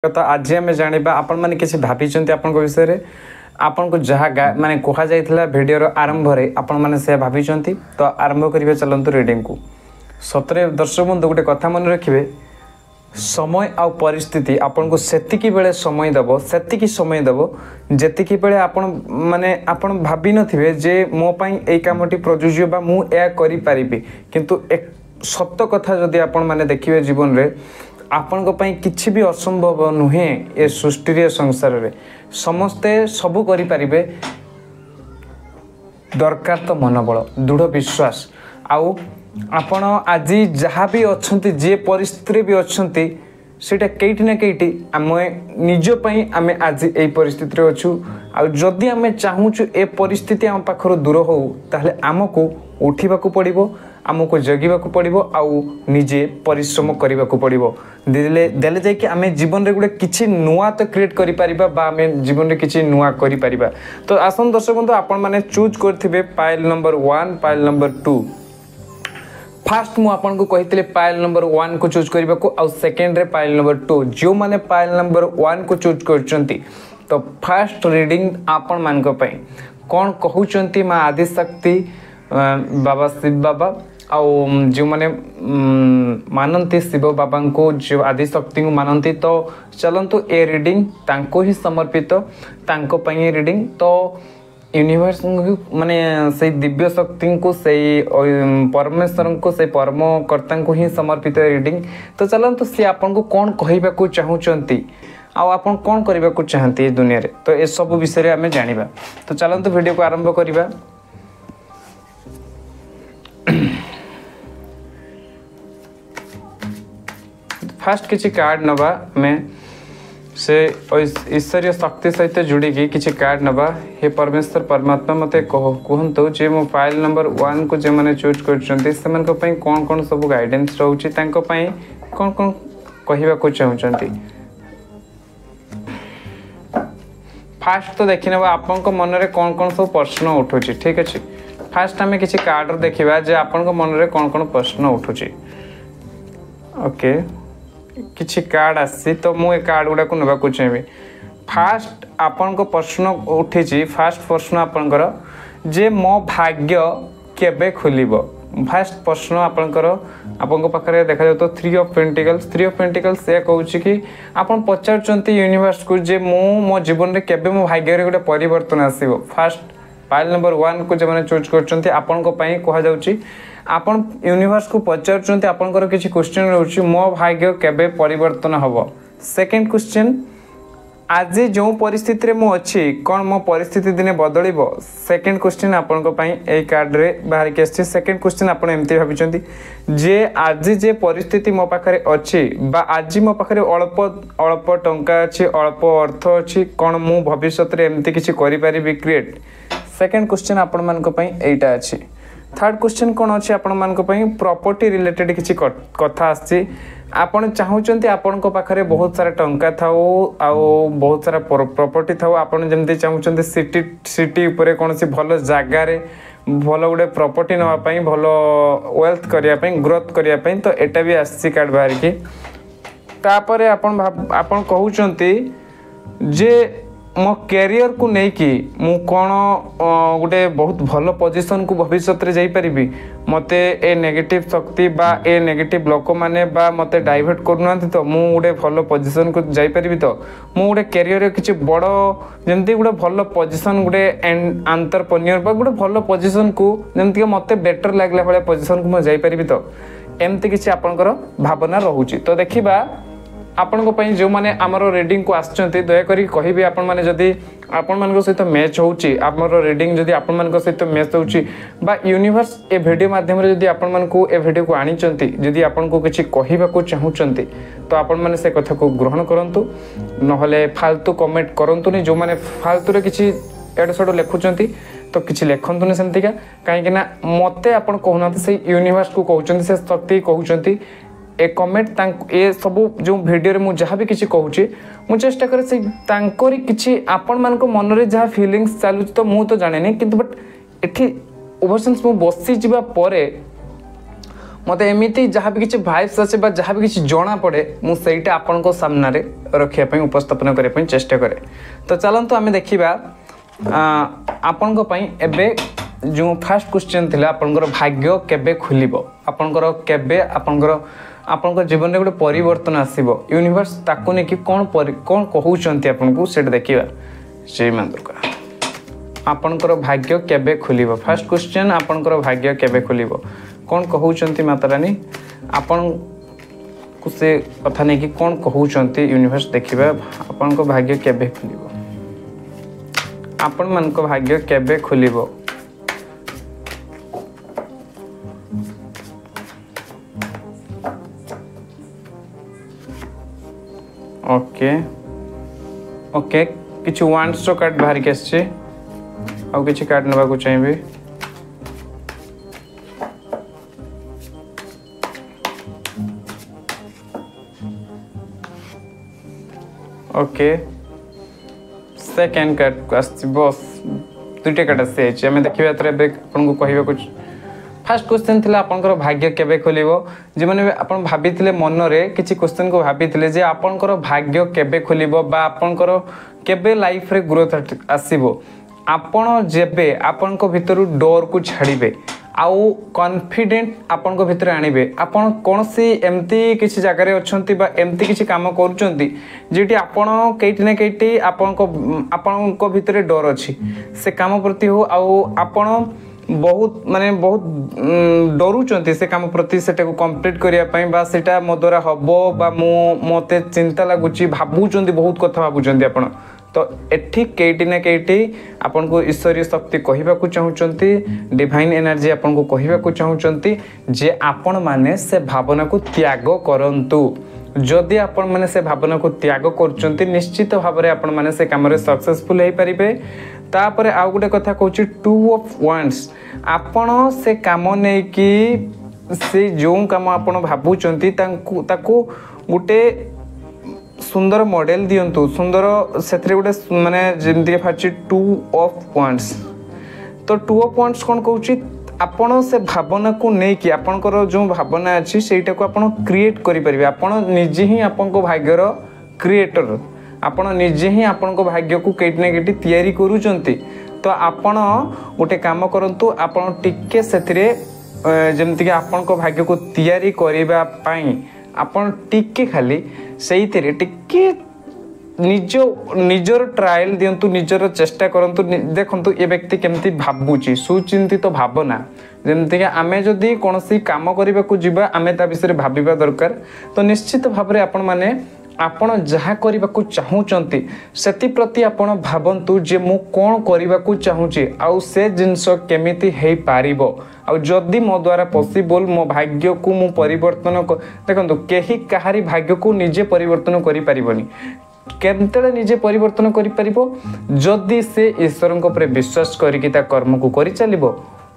तो आज आम जाना आपण मैंने किसी भाई आपण विषय में आपन को जहाँ माने कह जाइथिला वीडियो आरंभ में आपण मैंने से भाई तो आरंभ करेंगे चलतु रिडिंग को सतरे दर्शक बंधु गोटे कथा मन रखिए समय आ परिस्थिति आपन को सेतिकी बेले समय दब सेतिकी समय दब जेतिकी बेले आपण माने आपण भाभी नथिबे जे मो पई एई कामटी प्रयोज्य बा मु ए करि पारिबी किंतु एक सत्य कथा जदि आपण माने देखिबे जीवन रे आपण को पई किछि भी असंभव नुहे ए सृष्टि रे संसार रे समस्ते सबु करि पारिबे दरकार तो मनोबल दृढ़ विश्वास आउ आपण आज जहाँ भी अच्छी जे परिस्थिति भी अच्छी सेटा कईटी ना कईटी आम निजपाई आम आज ये परिस्थिति अच्छु आदि आम चाहूँ ए परिस्थिति आम पाखर दूर हो ताहले आमको उठा पड़ो आमको जगिबा पड़ो आउ निजे परिश्रम करने को पड़ो देले जाकि आम जीवन में गोटे किसी नुआ तो क्रिएट करें जीवन में किसी नुआ कर तो आसन दर्शक बंधु आपण मैंने चूज करेंगे pile number 1 pile number 2 fast मु आपन को कही पाइल नंबर 1 को चूज करने को आउ सेकेंड रे पाइल नंबर 2 जो माने पाइल नंबर 1 को चूज करचंती तो फास्ट रीडिंग आपण मान को पई कोन कहउचंती मां आदि शक्ति बाबा शिव बाबा आउ जो माने मानंती शिव बाबा को जो आदि शक्ति को मानंती तो चलंतु ए रीडिंग तांको ही समर्पित तांको पई रीडिंग तो यूनिवर्स माने से दिव्य शक्ति को से परमेश्वर को से परमकर्ता को ही समर्पित रीडिंग तो चलते सी आपन को कौन कहबा को चाहूचंती आपन कौन करबा को चाहती है दुनिया रे तो ए सब विषय रे हमें जानिबा तो चलते वीडियो को आरंभ करिबा फास्ट किछि कार्ड नबा में से ईश्वरीय शक्ति सहित जुड़िकी किसी कार्ड नबा हे परमेश्वर परमात्मा मत कहतु जे मो फाइल नंबर 1 को जो मैंने चूज कर कौन कौन सब गाइडेंस रोचे कौन कौन कहवा को चाहते फास्ट तो देखी ना आपण मन में कौन कौन सब प्रश्न उठू ठीक अच्छे फास्ट आम किसी कार्ड देखा जे आपण मन में कौन कौन प्रश्न उठू ओके किछि कार्ड आसी तो मु ए कार्ड गुडा को नबा को चाहिए फास्ट आपन को प्रश्न उठी फास्ट प्रश्न आपनकर जे मो भाग्य केबे खुलिबो फास्ट प्रश्न आपनकर आपन को पाखरे देखा जातो 3 ऑफ पेंटिकल्स से कहूची कि आपन पचारचंती यूनिवर्स को जे मो जीवन रे केबे मो भाग्य रे गोटे परिवर्तन आसीबो फास्ट फाइल नंबर 1 को जे माने चूज करचंती आपन को पई कहा जाउची आपण यूनिवर्स को पचारचंती आपनकर किछि क्वेश्चन रहउची मो भाग्य केबे परिवर्तन हबो सेकंड क्वेश्चन आज जो परिस्थिति रे मो अछि कोन मो परिस्थिति दिने बदलिबो सेकंड क्वेश्चन आपन को पई ए कार्ड रे बाहर के अछि सेकंड क्वेश्चन आपण एमती भाबिचंती जे आज जे परिस्थिति मो पाखरे अछि बा आज मो पाखरे अल्प टंका अछि अल्प अर्थ अछि कोन मु भविष्य रे एमती किछि करि पारिबी क्रिएट सेकंड क्वेश्चन आपण मान को पई एटा अछि थर्ड क्वेश्चन कौन अच्छे आपण मान को पई प्रॉपर्टी रिलेटेड किसी कथा आसी आपण चाहूचंती आपण को पाखरे बहुत सारा टंका थाओ आउ बहुत सारा प्रॉपर्टी थाओ आपण जेमती चाहूचंती सिटी ऊपर कौन सी भलो जागा रे भलो गुडे प्रॉपर्टी नवा पई भलो वेल्थ करिया पई ग्रोथ करिया पई तो एटा भी आसी कार्ड बाहर की तापरे आपण कहूचंती जे मो कैरियर को नहीं कि मु कौन गोटे बहुत भल पोजिशन को भविष्य रे जाई परिबी मते ए नेगेटिव शक्ति बा ए नेगेटिव लोक माने बा मते डाइवर्ट करना तो मु गोटे भल पोजिशन को जाई परिबी तो मु गोटे कैरियर रे किछि बड़ जेमती गोटे भल पोजिशन गोटे एंटरप्रेन्योर बा गोटे भल पोजिशन को जेमती मते बेटर लागला भले पोजिशन को मु जाई परिबी तो एमती किछि आपनकर भावना रहउची तो देखिबा आपण को पई जो माने हमरो रीडिंग को आछंती दया करी कहिबे आपण माने जदी आपण मान को सहित मैच होउची हमरो रीडिंग जदी आपण मान को सहित मैच होउची बा यूनिवर्स ए वीडियो माध्यम रे जदी आपण मान को ए वीडियो को आनिचंती जदी आपण को किछि कहिबा को चाहूचंती तो आपण माने से कथा को ग्रहण करंतु नहले फालतू कमेंट करंतु नि जो माने फालतू रे किछि एड सडो लेखुचंती तो किछि लेखंतुनी सेमतिका काहे कि ना मते आपण कहउनाते से यूनिवर्स को कहउचंती से शक्ति कहउचंती ए कमेंट ए सब जो वीडियो रे मु जहाँ भी किसी कहूँ मु चेष्टा करे से तांकोरी किछि आपण मान को मन रे जहाँ फीलिंग्स चालू तो मु तो जाने नहीं किंतु बट एठी ओवरसेंस मु बसी जिबा परे मत एमती जहाँ भी किसी भाइब्स आसे जहाँ भी किसी जना पड़े मुझे आपण सामने रखापी उपस्थापन करने चेष्टा करे। तो चलतु आम देखा आपण एबे जो फास्ट क्वेश्चन थिला आपनकर भाग्य केबे खुलिबो आपनकर केबे आपनकर जीवन में गोटे परिवर्तन आसीबो यूनिवर्स ताकू ने कि कौन कहउचंती आपनको सेट देखिबा। जय मां दुर्गा आपनकर भाग्य केबे खुलिबो फास्ट क्वेश्चन आपनकर भाग्य केबे खुलिबो कौन कहउचंती माता रानी आपन को से कथा ने कि कौन कहउचंती यूनिवर्स देखिबा आपनकर भाग्य केबे खुलिबो आपण मन को भाग्य केबे खुलिबो। ओके ओके किसी वांस कार्ड बाहर के आसছে आउ किसी कार्ड नेबा को चाहिए। ओके सेकेंड कार्ड को आसছে बस दुईटा कार्ड आसी आम देखा आपको कहवा कुछ फास्ट क्वेश्चन थिला आपनकर भाग्य केबे खोलिबो जे माने आपन भाबिथिले मन रे किछि क्वेश्चन को भाबिथिले जे आपनकर भाग्य केबे खोलिबो बा आपनकर केबे लाइफ रे ग्रोथ आसीबो आपण जेबे आपनको भितरु डोर को छाड़िबे आउ कॉन्फिडेंट आपनको भितर आनिबे आपण कोनसी एमती किछि जगह रे अछंती बा एमती किछि काम करूचंती जेटी आपण केटी ने केटी आपनको भितर डर अछि से काम प्रति हो आउ आपण बहुत माने बहुत डरुचंती से काम प्रति सेटा को कंप्लीट करिया पई बा सेटा मो द्वारा हबो बा मते चिंता लागुची भाबुचंती बहुत कथा भाबुचंती आपण तो एठी केटी ना केटी आपन को ईश्वरीय शक्ति कहबा को चाहउचंती डिवाइन एनर्जी आपन को कहबा को चाहउचंती जे आपन माने से भावना को त्याग करंतु जदि आपण माने से भावना को त्याग करचंती निश्चित भाव में आपण माने से काम रे सक्सेसफुल हे परिबे। तापरे आउ गोटे कथा कहूची 2 ऑफ वांड्स आपण से काम नै कि से जो काम आपण भाबुचंती ताकू गोटे सुंदर मॉडल दियंतु सुंदर सेथरे गोटे माने जेमति फाची 2 ऑफ वांड्स तो 2 ऑफ वांड्स कोन कहूची आपण से भावना को नहीं कि आपनकर जो भावना अछि सेटा को आपण क्रिएट करि परिबे आपण निजे ही आपन को भाग्यर क्रिएटर आपण निजे ही आपन को भाग्य को केट ने केटी तयारी करूचंती। तो आपण गोटे काम करंतु आपण टिके सेथरे जेमति कि आपन को भाग्य को तयारी करिबा पई आपण टिके खाली सेइतरे टिके निजर ट्रायल दियंतु निजर चेष्टा करंतु देखंतु ए व्यक्ति केमती भाबुची सुचिंतित तो भावना जेमति कि आमे जदी कोनोसी काम करिबा को जिबा आमे ता विषय भाबिबा दरकार। तो निश्चित भाव में आपण माने आपण जहा करिबा को चाहूचंती सेति प्रति आपण भाबंतु जे मु कोन करिबा को चाहूची आउ से जिंस केमिति हेई पारिबो आउ जदी मो द्वारा पॉसिबल मो भाग्य को मु परिवर्तन देखंतु केही काहारी भाग्य को निजे परिवर्तन करि पारिबोनी केमतेले निजे परिवर्तन करि पारिबो जदी से ईश्वर को विश्वास करिकि ता कर्म को करि चलिबो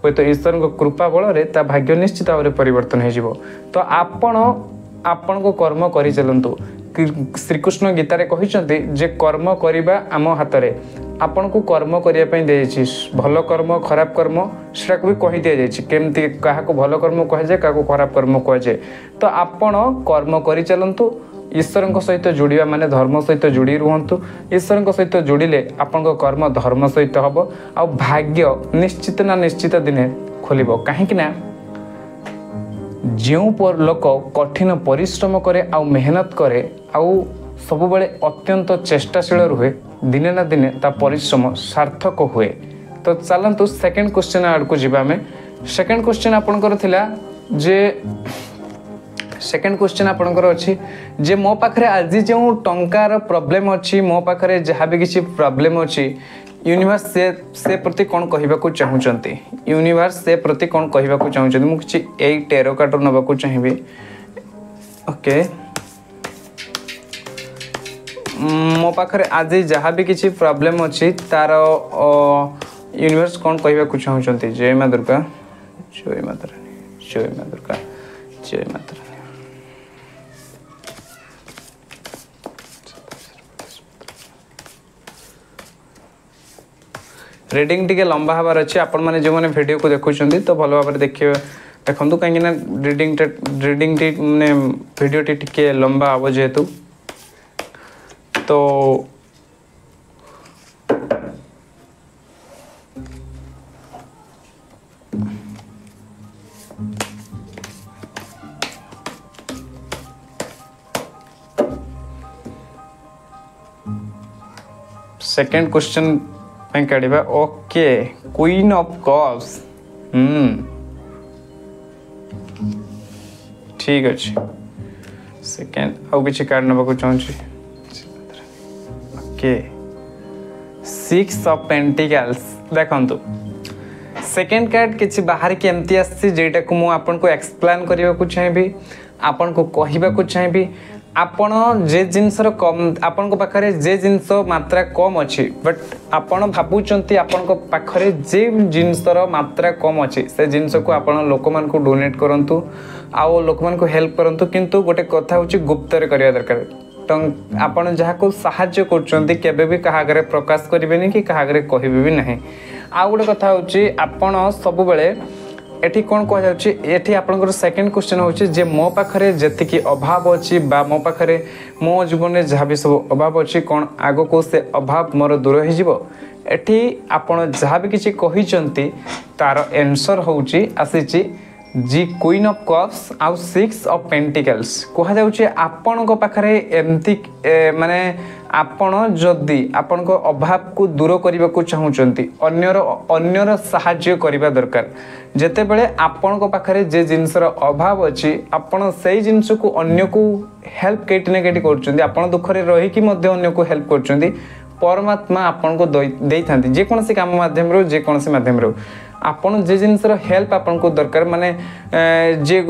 होय तो ईश्वर को कृपा बल रे ता भाग्य निश्चित भाव में परिवर्तन हे जिवो। तो आपण को कर्म करि चलंतु श्रीकृष्ण गीता रे कहिसंती जे कर्म करिबा आम हाथ रे आपण को कर्म करिया पई देछि भलो कर्म खराब कर्म सेटा को भी कहि दिया जायछि केमति काहा को भलो कर्म कहि जाय काहा को खराब कर्म कहि जाय। तो आपण कर्म करि चलंतु ईश्वर सहित जोड़िया माने धर्म सहित जोड़ी रुहंतु ईश्वर सहित जोड़िले आपण कर्म धर्म सहित हम आ भाग्य निश्चित ना निश्चित दिने खोलिबो कहीं ना जो पर लोक कठिन परिश्रम करे आउ मेहनत करे आउ सब बेले अत्यंत चेष्टाशील रुहे दिने ना दिने ता परिश्रम सार्थक हुए। तो चलतु सेकेंड क्वेश्चन आड़ को जीवा में सेकेंड क्वेश्चन आपनकर थिला जे सेकेंड क्वेश्चन आपनकर अछि जे मो पाखरे आज जो टंकार प्रॉब्लम अछि मो पाखरे जहाँ भी किसी प्रॉब्लम अछि यूनिवर्स से प्रति कौन कहबा को चाहूचंती यूनिवर्स से प्रति कौन कहबा को चाहूचंती मु किछि एई टेरो कार्ड नबा को चाहिबी। ओके मो पाखरे आज जहाँ भी किसी प्रॉब्लम अछि तार यूनिवर्स कौन कहबा को चाहूचंती। जय मां दुर्गा जय माता रानी जय मां दुर्गा जय माता रानी। रीडिंग टिके लंबा हबार अच्छे आपण माने जो माने वीडियो को देखुछंती तो भलो भाबरे देखिए देखो कहीं रीडिंग माने वीडियो टी लंबा हम जेहेतु तो सेकेंड क्वेश्चन काढ़ा ओके क्वीन ऑफ कप्स ठीक अच्छे सेकेंड आउ कि कार्ड नाक चाहूँगी ओके 6 ऑफ पेंटिकल्स देखंतु सेकेंड कार्ड किसी बाहर की एमती आसी जेटा को मु आपन को एक्सप्लेन करने को चाहिए आपन को कहबा को चाहिए आपण जे जिनसर कम आपण को पाखरे जे जिनस मात्रा कम अच्छी बट आपण भावुंट आपण को पाखरे जे जिनसर मात्रा कम अच्छी से जिनस को आपण लोक मान को डोनेट करंतु आउ लोक मान को हेल्प करंतु किंतु गोटे कथा होची गुप्तरे करिया दरकार आपण जहाँ को साहाय्य करछंती केबे भी कहा आगे प्रकाश करेंगे कि कहा आगे कहबे भी नहीं आउ गोटे कथा होची आपण सब बेले एठी कौन कह जाउची एठी आपनकर सेकंड क्वेश्चन होची जे मो पाखरे जति अभाव अच्छी बा मो पाखरे मो जीवन में जहाँ भी सब अभाव अच्छी कौन आगो को से अभाव मोर दूर हो जिवो एठी आपण जहाँ भी किछि कहिचंती तार आंसर होची आसीची जी क्वीन ऑफ कप्स आउ 6 ऑफ पेंटिकल्स कह जाउची आपण को पाखरे एमती माने आपण जदि आपण को अभाव को दूर करने को चाहूँगी अन्यर साहाय्य करने दरकार जेते बेले आपण को पाखरे जे जिनसर अभाव अच्छी आपण से जिनस को अन्य को हेल्प केटी ना केटी कर आपण दुखरे रहीकि अन्य को हेल्प कर परमात्मा आपण को दे था जेकोसी काम मध्यम जेकोसी मध्यम आपण जे जिनसर हेल्प आपन को दरकार माने जे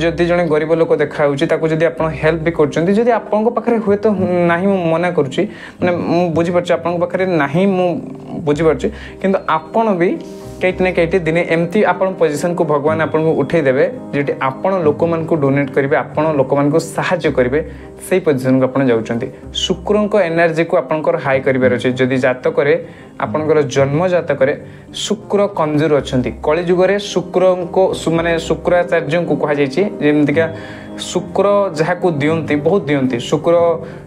जदि जने गरीब लोक देखा होची ताको जदि आपण हेल्प भी करचंती जदि आपन को पाखरे हुए तो नाही मु मना करूची माने बुझी परछ आपन को पाखरे नाही मु बुझी परछ किंतु आपण भी केट ने केटी दिने एमती आपण पोजीशन को भगवान आपण को उठे देबे जेटी आपण लोक मान को डोनेट करिवे आपण लोक मान को सहायता करिवे सेही पोजीशन को आपण जाउचंती शुक्र को एनर्जी को आपनकर हाई करिवे अछि जदि जातक करे आपनकर जन्म जातक करे शुक्र कमजोर अछंती कली युग रे शुक्र को माने शुक्राचार्य को कहा जायछि जेमतिका शुक्र जहा को दियंती बहुत दियंती शुक्र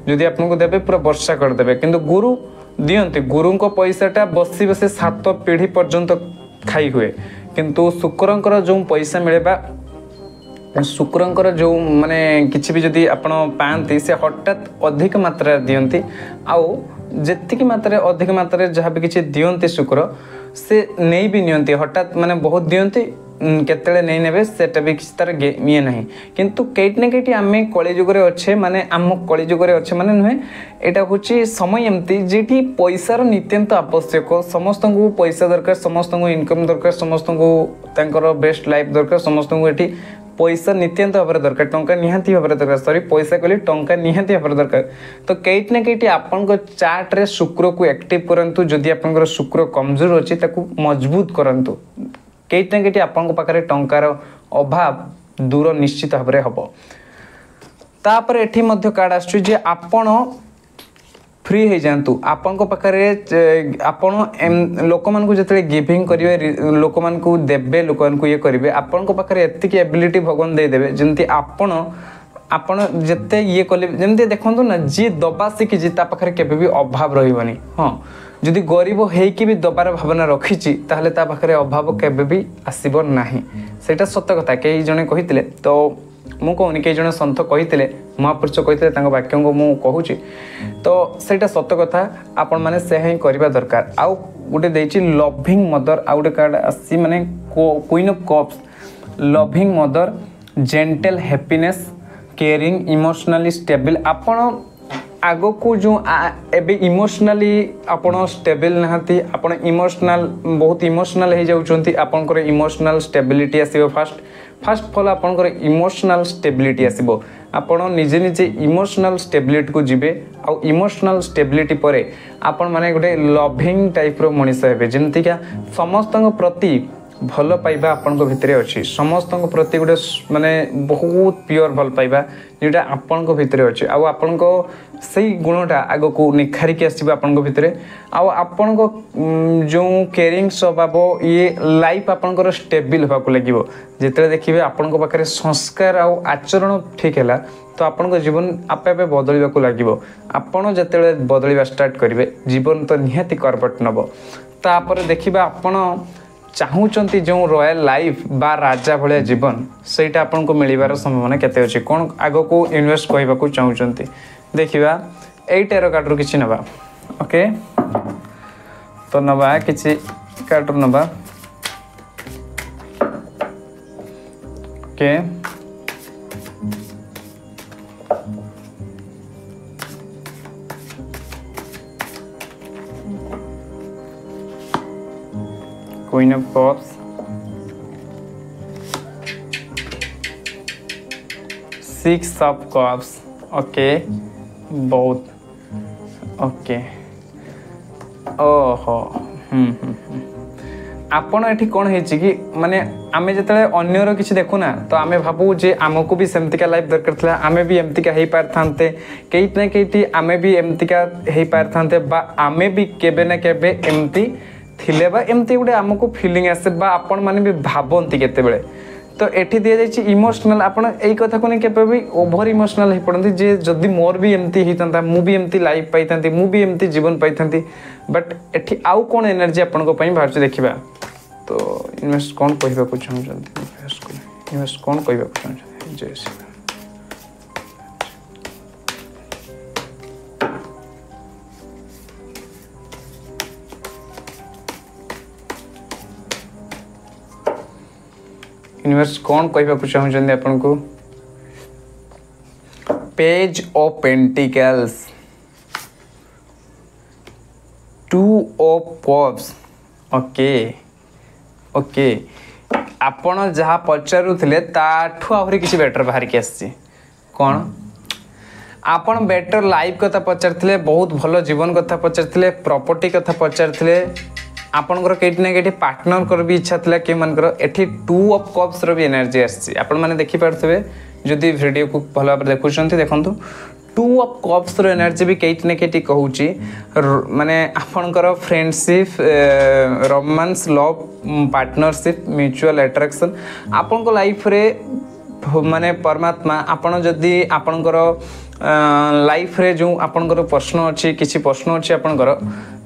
जदि आपन को देबे पूरा वर्षा कर देबे किंतु गुरु दियंती गुरु को पैसाटा बसी बसी 7 पीढ़ी पर्यंत खाई हुए किंतु शुक्रंकर जो पैसा मिले शुक्रंकर जो माने किछि भी जदि आपण पांती से हठात अधिक मात्रा दियंती आउ जेतिकी मात्रा अधिक मात्रा जहाँ भी किछि दियंती शुक्र से नहीं भी नियंती हठात माने बहुत दियंती केतले नहीं नेबे सेटा भी किछि तार ये नहीं किंतु केट ने केटी आमे कली युग रे अच्छे माने आम कली युग रे अच्छे माने नुहे एटा होची समय एमती जेठी पैसार नित्यंत आवश्यक समस्त को पैसा दरकार समस्त को इनकम दरकार समस्त को तांकर बेस्ट लाइफ दरकार समस्त को एठी पैसा नित्यंत भाव दरकार टंका निहाती भाव दरकार सॉरी पैसा कहली टंका निहाती भाव दरकार तो केट ने केटी आपन को चार्ट रे शुक्र को एक्टिव करंतु जदि आपन शुक्र कमजोर अछि ताकू मजबूत करंतु केट ने केटी आपन को पाखरे टंकार अभाव दूर निश्चित भाव रे हबो तापर एठी मध्य कार्ड आछी जे आपन फ्री हो जातु आपण को पाखरे आपण लोक मान को जतले गिविंग करिवे लोक मान को देबे लोक मान को ये करिवे आपण को पाखरे एतिकी एबिलिटी भगवान दे देबे जंती आपण आपण जते ये कले जंती देखंतु ना जी दबा सिकी जी ता पाखरे केबे भी अभाव रहिबनी हां जदि गरीब हेकी भी दबार भावना रखिची ताहले ता पाखरे अभाव केबे भी आसीबो नाही सेटा सत्य कथा के जने कहितले तो मु कहूनी कई जन सन्थ कही महापुरुष कही वाक्य को मुझे कहूँ तो सहीटा सत्य कथा आपण मैंने से ही करवा दरकार आउ गोटे देछि लविंग मदर आउ गोटे कार्ड आसी माने queen of cups loving mother gentle happiness caring emotionally stable आपण आगो को जो एबे इमोशनली आपण स्टेबल नहाती आपण इमोशनल बहुत इमोशनल हो जाउछंती आपनकर इमोशनल स्टेबिलिटी आसीबो फर्स्ट फॉल आपनकर इमोशनल स्टेबिलिटी आसीबो आपण निजे निजे इमोशनल स्टेबिलिटी को जिबे आ इमोशनल स्टेबिलिटी परे आपण माने गोटे लविंग टाइप रो मनीष हेबे जेमति का समस्त प्रति भल पाइबा आपण भितर अच्छी समस्त प्रति गोटे माने बहुत प्योर भल पाइबा जोटा आपण भितर अच्छे आपण से गुणटा आग को निखारिक आसो आपण भितर आपण जो केयरिंग स्वभाव ये लाइफ आपंकर स्टेबल होगा लगे जिते देखिए आपण पाखे संस्कार आचरण ठीक है तो आपण जीवन आपे आपे बदलवा लगे आपण जिते बदलवा स्टार्ट करेंगे जीवन तो निहाती करबट नब तापर देखिए आपण चाहूँगी जो रॉयल लाइफ बा राजा भाया जीवन सेटा आपन को मिलबार संभावना केते अछि कोन आगो को इन्वेस्ट कहबा को चाहूँगी देखिबा 8 टेरो कार्ड किछि नबा ओके तो नबा किछि कार्ड नबा okay Queen of Cups, 6 of Cups, okay, both, okay, ओहो आपण एठी कौन है कि माने आमे जतले अन्यर किछि देखु ना तो आमे भाबू जे आमको भी सेमतिका लाइफ दरकार थला आमे भी एमतिका हेई पारथांते केइत ना केइति आमे भी एमतिका हेई पारथांते बा आमे भी केबे ना केबे एमति थिले बा एमती गोटे आमको फीलिंग आसे बा आपण माने भी भाबंती केते बेले तो एठी दिया जाय इमोशनल आपण एई कथा को नहीं केबे भी ओवर इमोशनल हे पड़ंती जे जदी मोर भी एमती हितंता मु भी एमती लाइफ पाइथंती मु भी एमती जीवन पाइथंती बट एठी आउ कोन एनर्जी आपण को पई भार देखिबा तो इन्वेस्ट कोन कहबा को चाहछंती इन्वेस्ट कोन कहबा को चाहछंती जय श्री यूनिवर्स कौन कहबा चाहूँ आपन को page of pentacles 2 of cups okay okay आपण जहाँ पचारूले ताठू आहरी किसी बेटर बाहर की आसी कौन आपण बेटर लाइफ कथा पचारथिले बहुत भलो जीवन कथा पचारथिले प्रॉपर्टी कथा पचारथिले आपनकर केटी ना केटी पार्टनर कर भी इच्छा थिला के मानकर एठी 2 ऑफ कप्स रो भी एनर्जी आसी आपण माने देखि पारथबे जदि वीडियो को भलो भाबरे देखुछंती देखंतु 2 ऑफ कप्स रो एनर्जी भी केटी ना केटी कहूची माने आपनकर friendship romance love partnership mutual attraction आपनको लाइफ रे माने परमात्मा आपण जदि आपनकर लाइफ रे जो आपनकर प्रश्न अछि किछि प्रश्न अछि आपनकर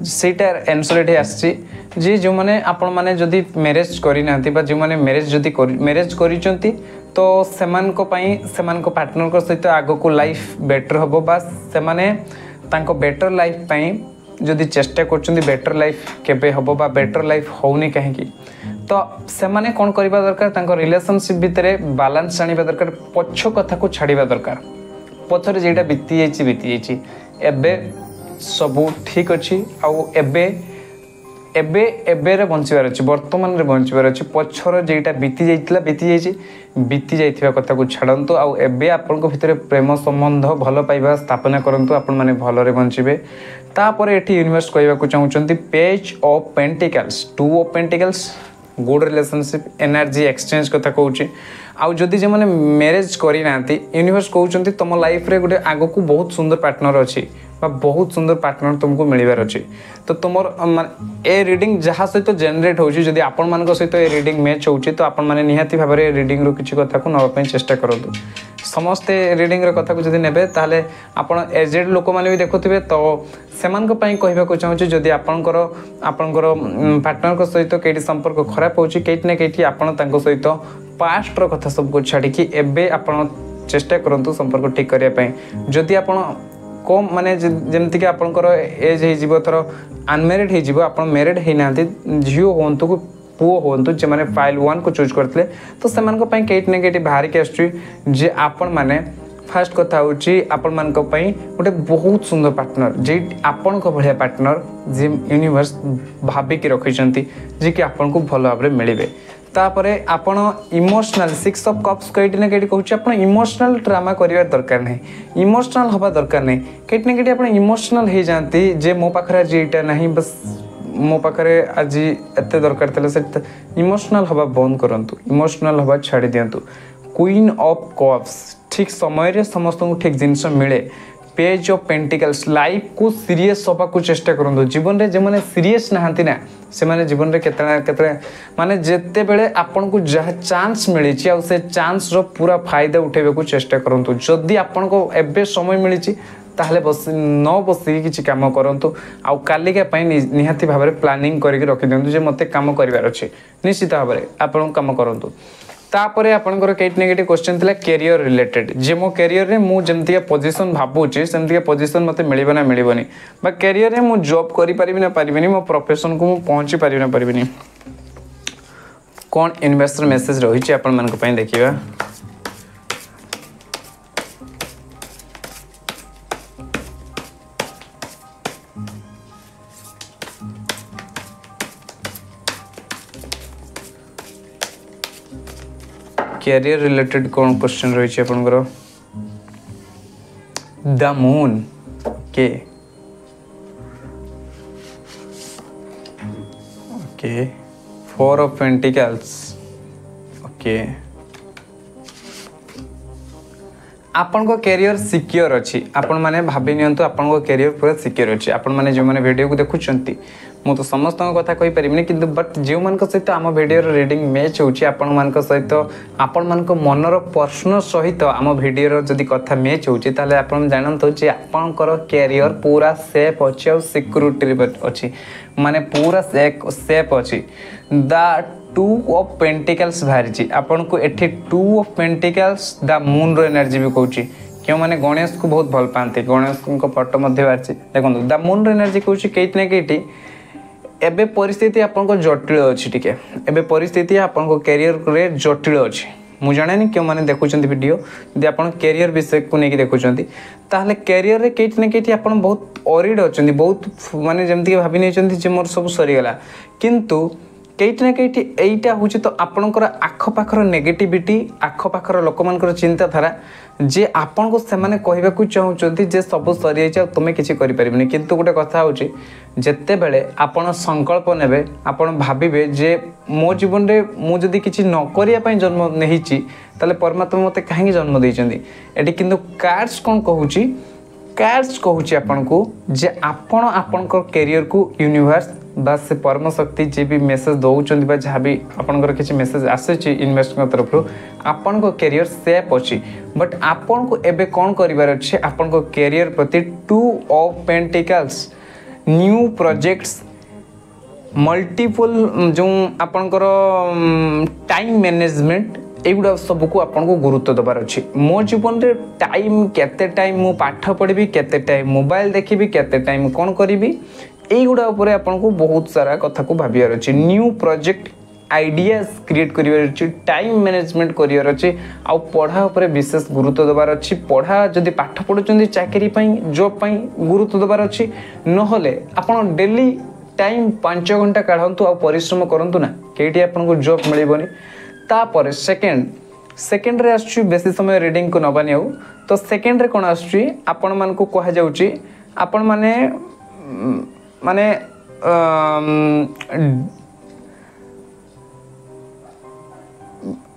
सेटा आंसर एठी आछि जे जो माने आपण माने जदि मैरिज करि नांती बा जो माने मैरिज जदि मैरिज करिचंती तो सेमान को पई सेमान को पार्टनर को सहित आगो को लाइफ बेटर हबो बा से माने तांको बेटर लाइफ पई जदि चेष्टा करचंती बेटर लाइफ केबे हबो बा बेटर लाइफ होउनी काहे की तो से माने कोन करबा दरकार तांको रिलेशनशिप भितरे बैलेंस आनिबा दरकार पछ कथा को छाड़ीबा दरकार पथरे जेटा बीती जाइए एबे सबू ठीक अच्छी आउ एबे एबे एबे रे बंचबार अच्छी वर्तमान रे बंचबार अच्छी पछर जेटा बीती जाइतिला बीती जाइथिबा कथा को छाड़ंतु आउ एबे आपन को भितरे प्रेम संबंध भलो पाइबा स्थापना करंतु आपन माने भलो रे बंचिबे तापरे एठी यूनिवर्स कहबा को चाहउचंती page of pentacles 2 of pentacles good relationship energy exchange कथा कहउची आउ जदि जे माने मैरिज करि नांती यूनिवर्स कहउचंती तुम लाइफ रे गुटे आगो को बहुत सुंदर पार्टनर अछि बा बहुत सुंदर पार्टनर तुमको मिलबार अछि तो तुमर ए रीडिंग जहाँ सहित जेनरेट होउची जदि आपण मान को सहित ए रीडिंग मैच होउची तो आपण माने निहाती भाबरे रीडिंग रो किछि कथा को नबा पई चेष्टा करंतु समस्ते रीडिंग रो कथा को जदि नेबे ताले आपण एजेड लोक माने भी देखुथिबे तो सेमान को पई कहबा को चाहूची जदि आपनकर पार्टनर को सहित केटी संपर्क खराब होउची केटी ना केटी आपण तांको सहित पास्ट रो कथा सब को छाडी कि एबे आपण चेष्टा करंतु संपर्क ठीक करिया पई जदि आपण कम माने जेमति कि आपनकर एज हे जीवो थरो अनमेरिड हे जीवो आपण मैरिड हे नांती झियो होंतु को पुओ होंतु जे माने फाइल 1 को चूज करथले तो सेमान को पई केट नेगेटिव बाहर के आछी जे आपण माने फर्स्ट कथा होची आपण मान को पई गोटे बहुत सुंदर पार्टनर जे आपण को भलिया पार्टनर जे यूनिवर्स भाबी के रखिचंती जे कि आपण को भलो भाबरे मिलिबे तापरे आपण इमोशनल 6 ऑफ कप्स केटी ना केटी कहूची आपण इमोशनल ड्रामा करिवा दरकार नै इमोशनल हबा दरकार नै केटी ना केटी आपण इमोशनल हे जानती जे मो पाखरा जेटा नहीं बस मो पाखे आज एत दरकार था इमोशनल हवा बंद करंतु इमोशनल हवा छाड़ी दिंतु क्वीन ऑफ कप्स ठीक समय समस्त को ठीक जिनस मिले पेज ऑफ पेंटिकल्स लाइफ को सीरियस हवा को चेष्टा करूँ जीवन में जो मैंने सीरियस नहांती ना से माने जीवन में केते माने जेते बेले आपन को जहाँ चांस मिली से चांस रो पूरा फायदा उठेबे को चेष्टा करूँ जदि आपन को एबे समय मिली ताहले बस न बसिकी किसी काम करूँ आउ कालिका निहाती भाव में प्लानिंग करके रखी दिंतु जे मते काम करिवार अछि निश्चित भाव में आपन काम करूँ तापर आपंकर कई नेगेटिव क्वेश्चन थिला कैरियर रिलेटेड जे मो कैरियर रे मु जेमतिया पोजीशन भाबुची सेमतिया पोजीशन मते मिलिबो ना मिलिबोनी बा कैरियर रे मु जॉब करि परिबि ना परिबिनी मो प्रोफेशन को मु पहुंची परिबि ना परिबिनी कोन इन्वेस्टर मेसेज रही छि आपन मन को पई देखिबा कैरियर रिलेटेड कौन क्वेश्चन रही है आपनकर the moon okay okay 4 of pentacles okay आपन को कैरियर सिक्योर अच्छी आपण माने भाबी नियंतु आपन को कैरियर पूरा सिक्योर अच्छी आपण माने जो माने वीडियो को देखुचंती मु तो समस्त कथा कहि परिबिनी किंतु बट जो मान सहित आम वीडियो रीडिंग मैच होची आपण मान सहित आपण मान मनर प्रश्न सहित आम वीडियो जदि कथा मैच होची ताले आपण जानंतु जे आपनकर कैरियर पूरा सेफ अच्छी और सिक्योरिटी अच्छी माने पूरा सेफ अच्छी द 2 ऑफ पेंटिकल्स बाहरी आपन को एठी 2 ऑफ पेंटिकल्स द मून रो एनर्जी भी कहूची क्यों माने गणेश को बहुत भल पाते गणेश को फोटो मध्य बाहरी देखो द मून रो एनर्जी कहूची केइट ना केइटी एबे परिस्थिति आपन को जटिल अछि टिके एबे परिस्थिति आपन को कैरियर रे जटिल अछि मु जाने क्यों माने देखुचंती वीडियो यदि आपन कैरियर विषय को नेकी देखुचंती ताहले कैरियर रे केइट ना केइटी आपन बहुत ऑरिड अछंती बहुत माने जेमति भाबी नेचंती जे मोर सब सरी गला किंतु केइटी ना केइटी एइटा होची तो आपनकर आख पाखर नेगेटिविटी आख पाखर लोकमानकर चिंताधारा जे आपन को से माने कहबा को चाहउचंती जे सब सरी जाय तुमे किछि करि परिबनी किंतु गोटे कथा होची जेते बेले आपन संकल्प नेबे आपन भाबिबे जे मो जीवन रे मु जदी किछि न करिया पई जन्म नेहिची ताले परमात्मा मते काहे जन्म देइचंदी एटी किंतु कार्ड्स कोन कहूची कार्ड्स कहूची आपन को जे आपन आपनकर कैरियर को यूनिवर्स बस से परम शक्ति जे भी मेसेज दौरान बा जहाँ भी आपंकर किसी मेसेज आसे इन्वेस्टर तरफ आपन को कैरियर सेफ अच्छी बट आपन को एबे कौन करिवार अच्छे आपन को कैरियर प्रति 2 of pentacles new projects multiple जो आपनकर टाइम मैनेजमेंट एगुड़ा सब को आपन को गुरुत्व दबार अच्छी मो जीवन रे टाइम केते टाइम मु पाठ पढ़ी केते टाइम मोबाइल देखी केते टाइम कौन करी एगुड़ा उपर आपन को बहुत सारा कथा को भाबियार अच्छी न्यू प्रोजेक्ट आइडियाज क्रिएट करिवार अच्छी टाइम मैनेजमेंट करिवार अच्छी आ पढ़ा उपर विशेष गुरुत्व दबार अच्छी पढ़ा जदि पाठ पढ़ुचंदी चाकरी पई जॉब पई गुरुत्व दबार अच्छी नहले आपन डेली टाइम 5 घंटा काढंतु आ परिश्रम करंतु ना केटी आपन को जॉब मिलिबोनी तापर सेकेंड रे आछी बेसी समय रीडिंग को नबानी हो तो सेकेंड रे कोन आछी आपन मान को कहा जाउची आपन माने माने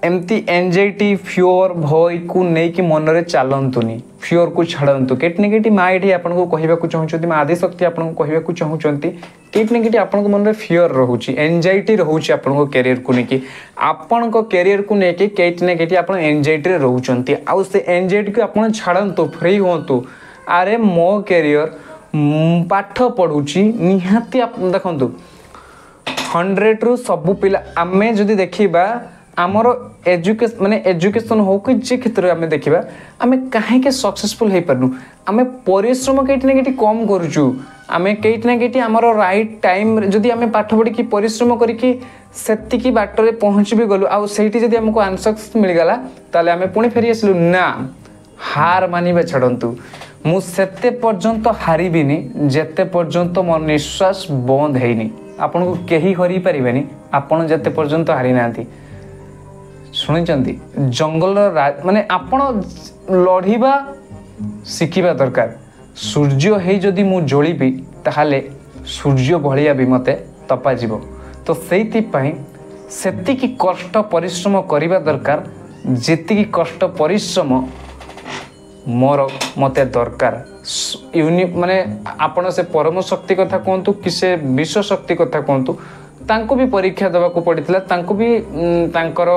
एमती एंजाइटी फियर भय को नहीं कि मन रे चलंतुनी फियर को छाड़ंतु केटने केटी मा एठी आपन को कहबा को चाहउचंती मा आदि शक्ति आपन को कहबा को चाहउचंती केटने केटी आपन को मन रे फियर रहउची एंजाइटी रहउची आपन को कैरियर को नेकी आपन को कैरियर को नेकी केटने केटी आपन एंजाइटी रे रहउचंती आ से एंजाइटी को आपन छाड़ंतु फ्री होंतु अरे मो कैरियर पाठ पढ़ुची निहाती आप देखंतु 100 रु सब पिला आमे जदी देखिबा आमर एजुकेशन माने एजुकेशन हो कि जे क्षेत्र में देखिबा आमे काहे के सक्सेसफुल हे परनु आमे परिश्रम केटी ना केटी कम करूचु आमे केटी ना केटी हमर राइट टाइम जदी आमे पाठ पढ़ी की परिश्रम करी की सेति की बाट रे पहुंच भी गलु आ सेठी जदी हमको आंसर मिल गला ताले आमे पुणी फेरी आसलु ना हार मानिबा छडंतु मु सेते पर्यंत हारिबिनी जेते पर्यंत मोर निश्वास बंद हेइनी आपन को केही हरि परिबेनी आपन जेते पर्यंत हारि नांती शुणिचंती जंगल माने आपण लढ़िबा शिखिबा दरकार सूर्य हे जदि मु जोलिबी ताहाले सूर्य भाया भी मते तपा जीव तो से सेतिकी कष्ट परिश्रम करने दरकार जेतिकी कष्ट परिश्रम मोर मते दरकार माने आपण से परम शक्ति कथा कहतु कि से विश्व शक्ति कथा कहतु तांको भी परीक्षा देवा को पड़ता तांको भी तांकर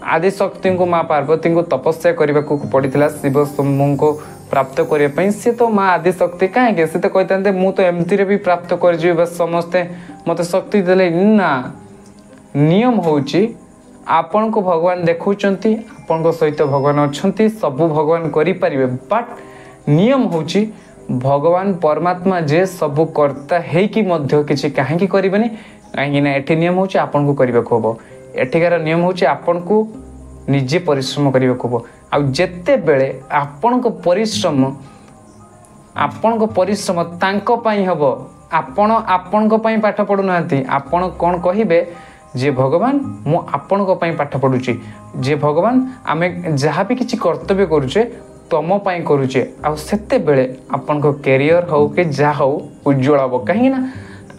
आदि शक्ति को माँ पार्वती को तपस्या करने को पड़ता शिव शंभु को प्राप्त करने सी तो माँ आदि शक्ति कहीं सी तो कहते मुझे तो एमती भी प्राप्त कर बस समस्ते मत शक्ति देले ना नियम होची आपण को भगवान देखुंती आपण को सहित भगवान अच्छा सबू भगवान करें बट नियम होची भगवान परमात्मा जे सबू कर्ता है कि किसी कहीं करें कहीं एठी नियम होची आपण को करने को हम एठिकार नियम होची आपण को निजे परिश्रम करने को हम आ जेते बेले आपण को परिश्रम तांको पाई हब आपण को पाई पाठ पढ़ुना आपण कौन कहिबे जे भगवान मु आपण को पाई पाठ पढ़ुची जे भगवान आमे जहाँ भी किसी कर्तव्य करुचे तुम पाई करुचे आते बेले आपण को कैरियर हो कि जहाँ हो उज्जवल हम कहीं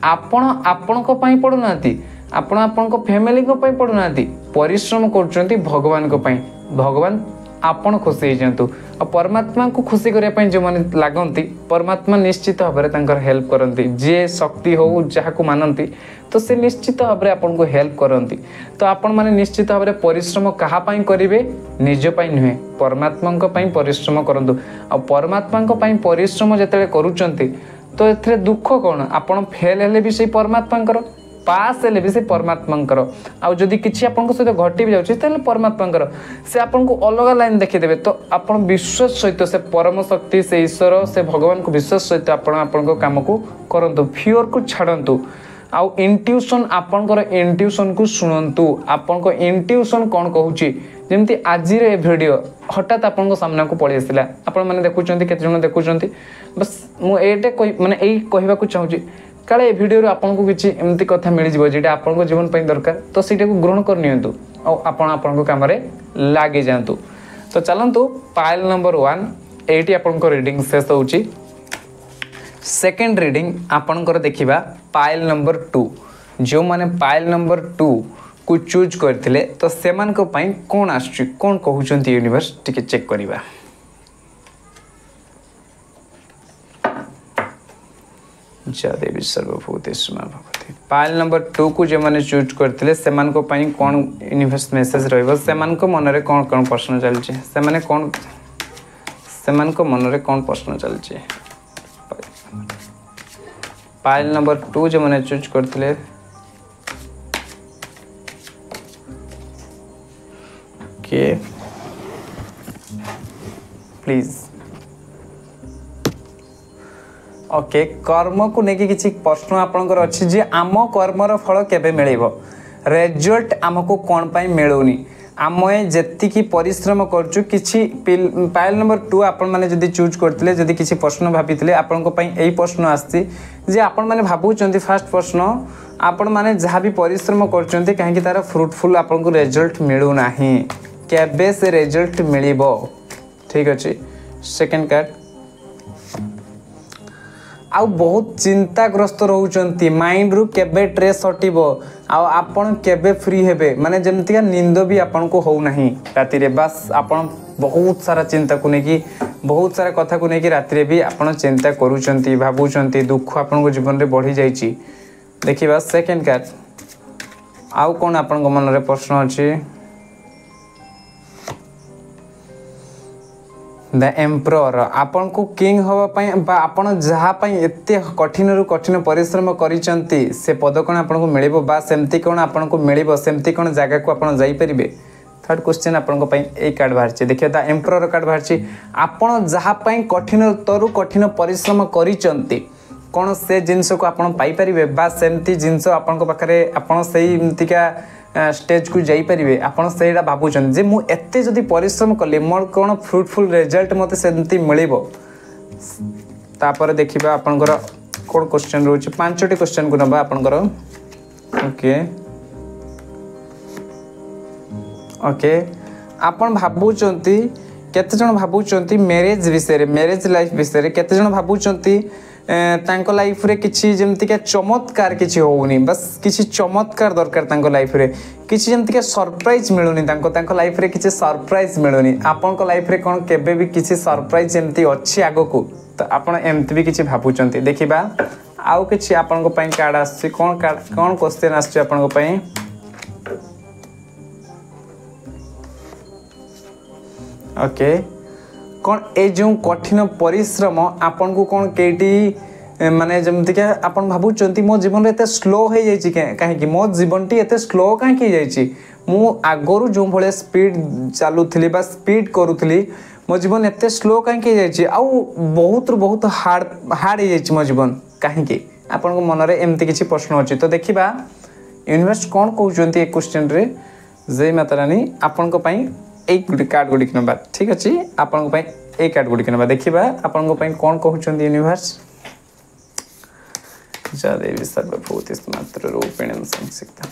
आपण को पाई पढ़ुना आपण फैमिली को पाई पढ़ुना परिश्रम करुँच भगवान को पाई भगवान आपण खुशी हो परमात्मा को खुशी करने जो मैंने लगती परमात्मा निश्चित भाव में हेल्प करती जे शक्ति हो जहाँ को मानती तो से निश्चित भाव में आपन को हेल्प करती तो आपण मैंने निश्चित भाव में परिश्रम कहाँ करेंगे निजपाई नुहे परमात्मा परिश्रम करूँ आ परमात्मा परिश्रम जिते करुँच तो ये दुख कौन आपड़ फेल हेले भी से परमात्मा पास हेले भी से परमात्मा आउ जदि किसी आपन सहित घटी भी जाऊँगी परमात्मा से आपन को अलग लाइन देखीदेवे तो आप विश्वास सहित से परम शक्ति से ईश्वर से भगवान को विश्वास सहित आपण काम को करंतु फियर को छाड़तु आउ इंट्यूशन आपणकर इंट्यूशन को शुणु आपण को इंट्यूशन कौन कहूँ जमती आज वीडियो हठात आपण सामना को पलि आसला आपण मैंने देखुं केते देखुं बस मुझे माने यही कहवाक चाहूँगी काले वीडियो आपन को किसी एमती कथा मिल जाए आपन जीवन पर दरकार तो सीटा को ग्रहण करनी आपण काम लगे जातु तो चलतु पाइल नंबर 1 एटी आपन रीडिंग शेष होची सेकेंड रीडिंग आपनकर देखिबा पाइल नंबर 2 जो माने पाइल नंबर 2 को चूज करथिले तो सेमान को पई कोन आछी कोन कहउचंती यूनिवर्स टिके चेक करिबा जय देवी सर्वभूतेषु मां भगवती पाइल नंबर 2 को जो माने चूज करथिले सेमान को पई कोन यूनिवर्स मेसेज रहइबो सेमान को मन रे कोन कोन प्रश्न चलछि सेमान को मन रे कोन प्रश्न चलछि पाइल नंबर 2 जो मैंने चूज करते प्लीज ओके कर्म को लेकिन किसी प्रश्न आपंकर अच्छी जे आम कर्मर फल केबे मिलिबो रिजल्ट आमको कौन पाई मिलूनी आम जी परिश्रम करचु किछि पाइल नंबर 2 आपण माने जदि चूज करथिले जदि किछि प्रश्न भाबिथिले आपनको पई एई प्रश्न आस्ति जे आपण माने भाबुचंती फर्स्ट प्रश्न आपण माने जहाँ भी परिश्रम करचंती काहेकि तार फ्रूटफुल आपनको रिजल्ट मिलू नाही केबे से रिजल्ट मिलिबो ठीक अछि सेकंड कार्ड आउ बहुत चिंताग्रस्त रहउचंती माइंड रु केबे ट्रेस हटिबो आउ आपण केबे फ्री हेबे माने जेमतिका निंद भी आपण को हो नहीं राति रे बस आपण बहुत सारा चिंता को नेकी बहुत सारा कथा को नेकी राति रे भी आपण चिंता करूचंती भाबुचंती दुख आपण को जीवन रे बढ़ी जाईची देखिबा सेकंड कार्ड आउ कोन आपण को मन रे प्रश्न अछि द एम्परर आपन को किंग हवा पई बा आपन जहा पई एते कठिन रु कठिन परिश्रम करिसंती से पद कोन आपन को मिलिबो बा सेमती कोन आपन को मिलिबो सेमती कोन जागा को आपन जाई परिबे थर्ड क्वेश्चन आपन को पई ए कार्ड बाहरची देखियो द एम्परर कार्ड बाहरची आपन जहा पई कठिन तरु कठिन परिश्रम करिसंती कोन से जिंस को आपन पाई परिबे बा सेमती जिंस आपन को पाखरे आपन सेही इमतिका स्टेज को जाई परिबे आपन सेडा भाबुचन जे मु एते जदी परिश्रम कले मोर कोन फ्रूटफुल रिजल्ट मते सेमती मिलिबो तापर देखिबा आपनकर कोन क्वेश्चन रोची पांचटी क्वेश्चन को नबा आपनकर ओके ओके आपन भाबुचंती केते जण भाबुचंती मैरिज विषय रे मैरिज लाइफ विषय रे केते जण भाबुचंती तांको लाइफ रे किछि जेमति के चमत्कार किछि होउनी बस किछि चमत्कार दरकार तांको लाइफ रे किछि जेमति के सरप्राइज मिलुनी तांको लाइफ रे किछि सरप्राइज मिलुनी आपन को लाइफ रे कोन केबे भी किछि सरप्राइज जेमति अछि आगो को तो आपण एमति भी किछि भाबुचंती देखिबा आउ किछि आपन को पई कार्ड आछि कोन क्वेश्चन आछि आपन को पई ओके कौन ए जो कठिन परिश्रम आपन को कौन केटी माने जमति के आपन भाबुचंती मो जीवन रे एते स्लो हो जाईची काहे कि मो जीवन टी एते स्लो काहे कि जाईची मु आगरु जो भले स्पीड चालुथली बा स्पीड करूथली मो जीवन एते स्लो काहे कि जाईची आ बहुत हार्ड हो जाईची मो जीवन काहे कि आपन को मन रे एमति किछि प्रश्न अछि तो देखिबा यूनिवर्स कौन कहउचंती ए क्वेश्चन रे जय माता रानी आपन को पई एक कार्ड गुडी नंबर ठीक अछि आपन को पई एक कार्ड गुडी नंबर देखिबा आपन को पई कोन कहउचंती यूनिवर्स जा देवी सर्वभूति मात्र रूपेण संसिक्ता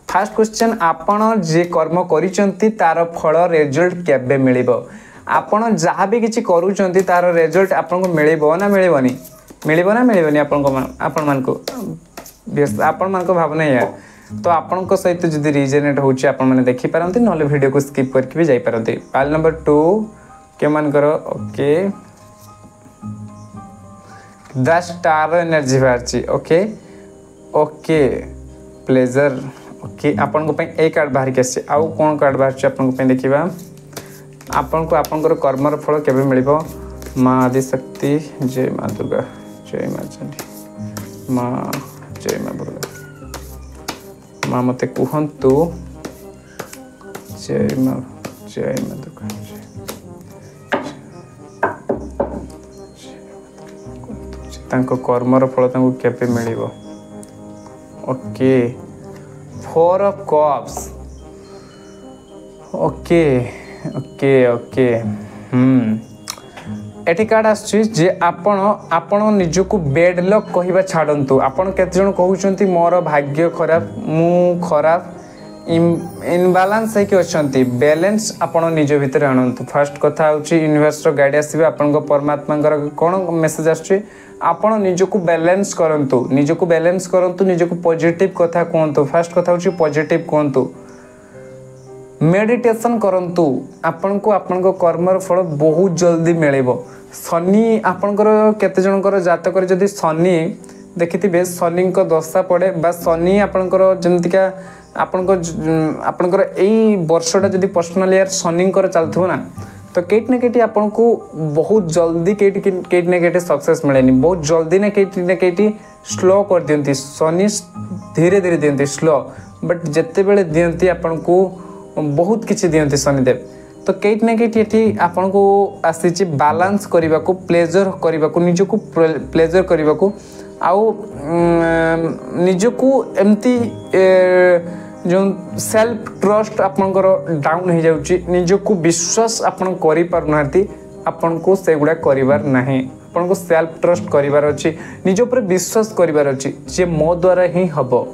फर्स्ट क्वेश्चन आपन जे कर्म करिचंती तार फल रिजल्ट केबे मिलिबो आपन जहा भी किछि करूचंती तार रिजल्ट आपन को मिलिबो ना मिलिबोनी आपन मान को बेस आपन मान को भावना या तो आपन को सहित जदि रिजनेट होची आपन माने देखि पारंती नले वीडियो को स्किप करके भी जाई पारंती पाल नंबर 2 के मान करो ओके द स्टार एनर्जी बारची ओके ओके प्लेजर ओके आपन को पई एक कार्ड बाहर के आसी आउ कोन कार्ड बाहरची आपन को पई देखिबा आपन को कर्मर फल केबे मिलिबो मां आदि शक्ति जय मां दुर्गा जय मां चंडी मां जय मां दुर्गा मां मते कुहंतु जय मां दुर्गा तांको कर्मर फल तांको केबे मिलिबो okay 4 of cups okay okay okay एठी कार्ड आछि जे आपण निजको बेड लक कहिबा छाडंतु आपण केते जण कहउचंती मोर भाग्य खराब मु खराब इनबैलेंस है कि अछंती बैलेंस आपण निज भीतर आनंतु फर्स्ट कथा होची यूनिवर्स रो गाइड आसीबे आपण को परमात्मा कोन मेसेज आछि आपण निजको बैलेंस करंतु निजको पॉजिटिव कथा कोंतु फर्स्ट कथा होची पॉजिटिव कोंतु मेडिटेशन करंतु आपन को कर्मर फल बहुत जल्दी मिलेबो शनि आपनकर केते जनकर जातक रे जदी शनि देखिथिबे शनि को दशा पड़े बा शनि आपनकर जंतिका आपनकर एई वर्षटा जदी पर्सनल ईयर शनि कर चलथो ना तो केट ने केटी आपन को बहुत जल्दी केट ने केटी सक्सेस मिलेनी बहुत जल्दी ने केटी स्लो कर दियंती शनि धीरे धीरे दियंती स्लो बट जत्ते बेले दियंती आपन को बहुत किछि दियंती शनिदेव तो केट ने केट एठी आपन को आसीची बैलेंस करबा को प्लेजर करबा को निजो को प्लेजर करबा को आउ निजो को एमती जो सेल्फ ट्रस्ट आपनकर डाउन हो जाउची निजो को विश्वास आपन करि पार नाती आपन को सेगुडा करिवार नाही आपन को सेल्फ ट्रस्ट करिवार अछि निजो पर विश्वास करिवार अछि जे मो द्वारा ही हबो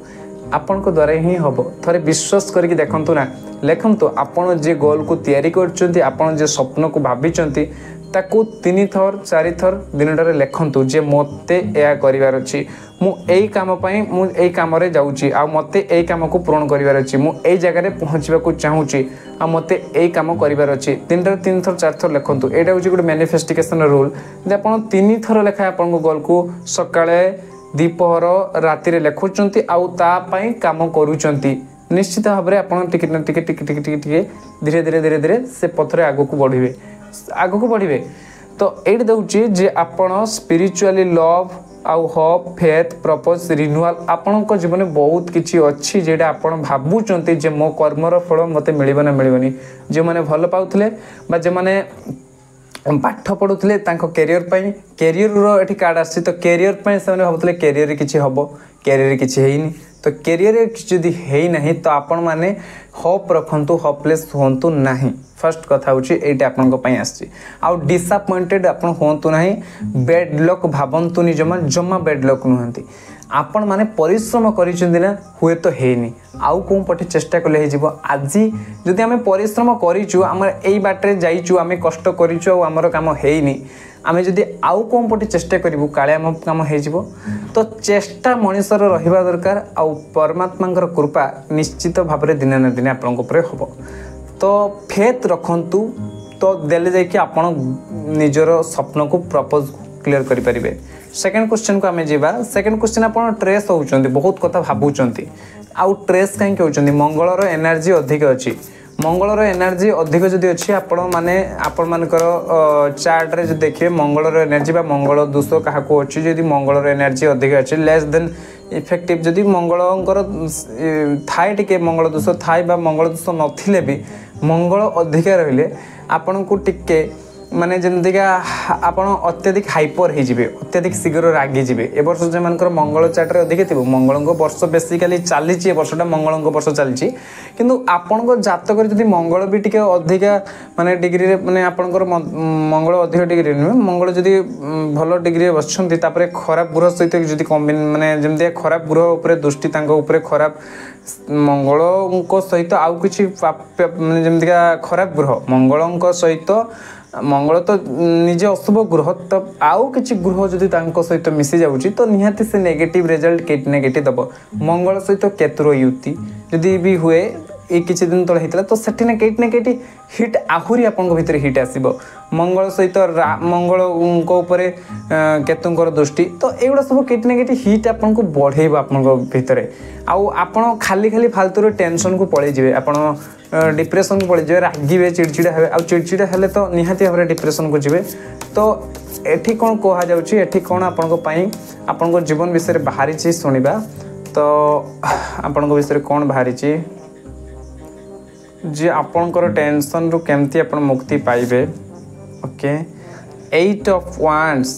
आपन को द्वारा ही हबो थरे विश्वास करके देखंतु ना लेखंतु आपन जे गोल को तयारी करचंती आपन जे स्वप्न को भाबिचंती ताकू 3 थर 4 थर दिनटारे लेखंतु जे मते एया करिवार अछि मु एई काम पई मु एई काम रे जाउची आ मते एई काम को पूर्ण करिवार अछि मु एई जगह रे पहुंचबा को चाहूची आ मते एई काम करिवार अछि दिनटारे 3 थर 4 थर लेखंतु एटा होची गुड मैनिफेस्टेशन रूल जे आपन 3 थर लेखा आपन को गोल को सकाळे दीपहर राति रे लेखुचंती आउ ता पई काम करूचंती निश्चित भाव आपन टिके धीरे धीरे से पथरे आगो को बढ़िबे तो एट दउची जे आपन स्पिरिचुअली लव आउ होप फेथ प्रपोज रिन्यूअल आपन को जीवन में बहुत किछि अछि जेडा आपन भाबुचंती जे मो कर्मर फल मते मिलिबो ना मिलिबोनी जे माने भल पाउथले बा जे माने पाठ पढुथले तांको कैरियर रो एठी कार्ड आसी तो कैरियर पय से भाबुथले कैरियर किछि हबो कैरियर किछि हेइनी तो कैरियर किछि जदी हेइ नाही तो आपन माने होप रखंतु होपलेस होंतु नाही फर्स्ट कथा होची एटा आपन को पय आसी आ डिसअपॉइंटेड आपन होंतु नाही बेड लक भाबंतु नि जमा बेड लक नहंती आपण माने परिश्रम करिचंदी ना हुए तो हेनी आउ कोन पटे चेष्टा कले हे जिवो आजी जदी हमें परिश्रम करिचु हमर एई बाटरे जाइचु हमें कष्ट करिचु आ हमर काम हेइनी आमे जदि आउ कम पटे चेष्टा करूँ काले आम कम हो तो चेष्टा मनुष्यर रहा दरकार आउ परमात्मा कृपा निश्चित भाव में दिने ना दिने आपण हम तो फेथ रखु तो देले जाकि आपण निजर स्वप्न को प्रपोज क्लियर करें। सेकेंड क्वेश्चन को आम जा सेकेंड क्वेश्चन आप ट्रेस होती बहुत कथा भावुंट आउ ट्रेस कहीं होती मंगलर एनर्जी अधिक अच्छी मंगलर एनर्जी अधिक जदि अच्छी आपण माने आपण मानकर चार्ट रे जो देखिए मंगलर एनर्जी बा मंगल दोष क्या अच्छी जदि मंगलर एनर्जी अधिक अच्छी लेस देन इफेक्टिव जदि मंगलंकर थाए टिके मंगल दोष थाए बा मंगल दोष नथिले भी मंगल अधिक रहिले आपण को टिके माने जमतिका आपण अत्यधिक हाइपर हो जाए अत्यधिक शीघ्र रागी जाए ए वर्ष जो मान मंगल चार्ट रे अधिक थी मंगल वर्ष बेसिकली चली वर्षटा मंगल वर्ष चली किंतु आपण जातक जब मंगल भी टिके अधिका माने डिग्री माने आपणकर मंगल अधिक डिग्री नुहे मंगल जदि भल डिग्री बसुँच खराब ग्रह सहित जब कम्बिन माने जमती खराब ग्रह उपर दृष्टि खराब मंगल सहित आउ कि जमतिका खराब ग्रह मंगल सहित मंगल तो निजे अशुभ ग्रह तो आउ किसी ग्रह जदि सहित मिसी जाऊँगी तो निहाती से नेगेटिव रिजल्ट केटी नेगेटिव दब मंगल सहित केतुर युति जदि भी हुए ये किसी दिन तले होता तो सेठी ना केटी हिट आहुरी आपन भितर हिट आसब मंगल सहित मंगल उपर केतुंकर दृष्टि तो एगुड़ा सब केटी ना केटी हिट आपन को बढ़ेब आपन भितर आउ आपन खाली खाली फालतू टेंशन को पड़े जाए आपन डिप्रेशन को पड़े जाए रागिबे चिड़चिड़ा हे आउ चिड़चिड़ा हेले तो निहाती भाव डिप्रेशन को जीवे तो एठी कौन कहा जाउची एठी कौन आपन जीवन विषय बाहरी शुणा तो आपण विषय कौन बाहरी जे आपणकर टेंशन रु केमती आपण मुक्ति पाइबे। ओके 8 of Wands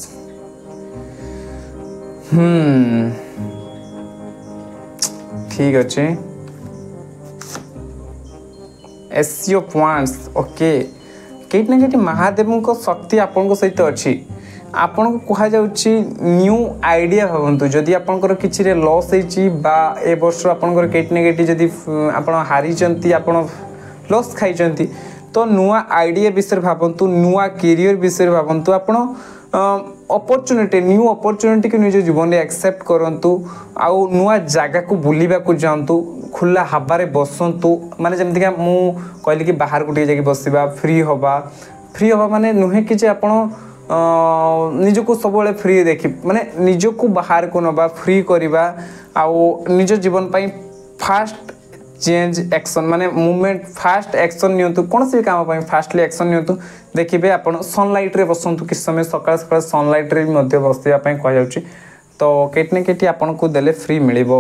ठीक अच्छे Ace of Wands ओके कहीं ना कहीं महादेव को शक्ति आपण सहित अच्छी आपन को कहा जाउची न्यू आइडिया भावंतु जदि आपनकर किछि रे लॉस हेची बा ए वर्ष आपनकर केट नेगेटिव जदि आपण हारी चंती आपण लॉस खाई चंती तो नुआ आइडिया विषय भावंतु नुआ करियर विषय भावंतु आपण अपॉर्चुनिटी न्यू अपॉर्चुनिटी को निज जीवन में एक्सेप्ट करंतु आउ नुआ जगह को बुलिबा को जानतु खुला हबारे बसंतु माने जेमतिका मु कहली कि बाहर को जाके बसिबा फ्री हवा माने नुहे कि जे आपण निजको सब फ्री देखी माने निजको बाहर को नबा फ्री करवा आउ निज जीवन पाई फास्ट चेंज एक्शन माने मूवमेंट फास्ट एक्शन नियंतु कौन सी काम पाई फास्टली एक्शन नियंतु देखिए आपण सनलाइट रे बसंतु किस समय सकाळ सकाळ सनलाइट रे मध्य बसिया पाई कह जाउची तो केट ना केटी आपण को देले फ्री मिलिबो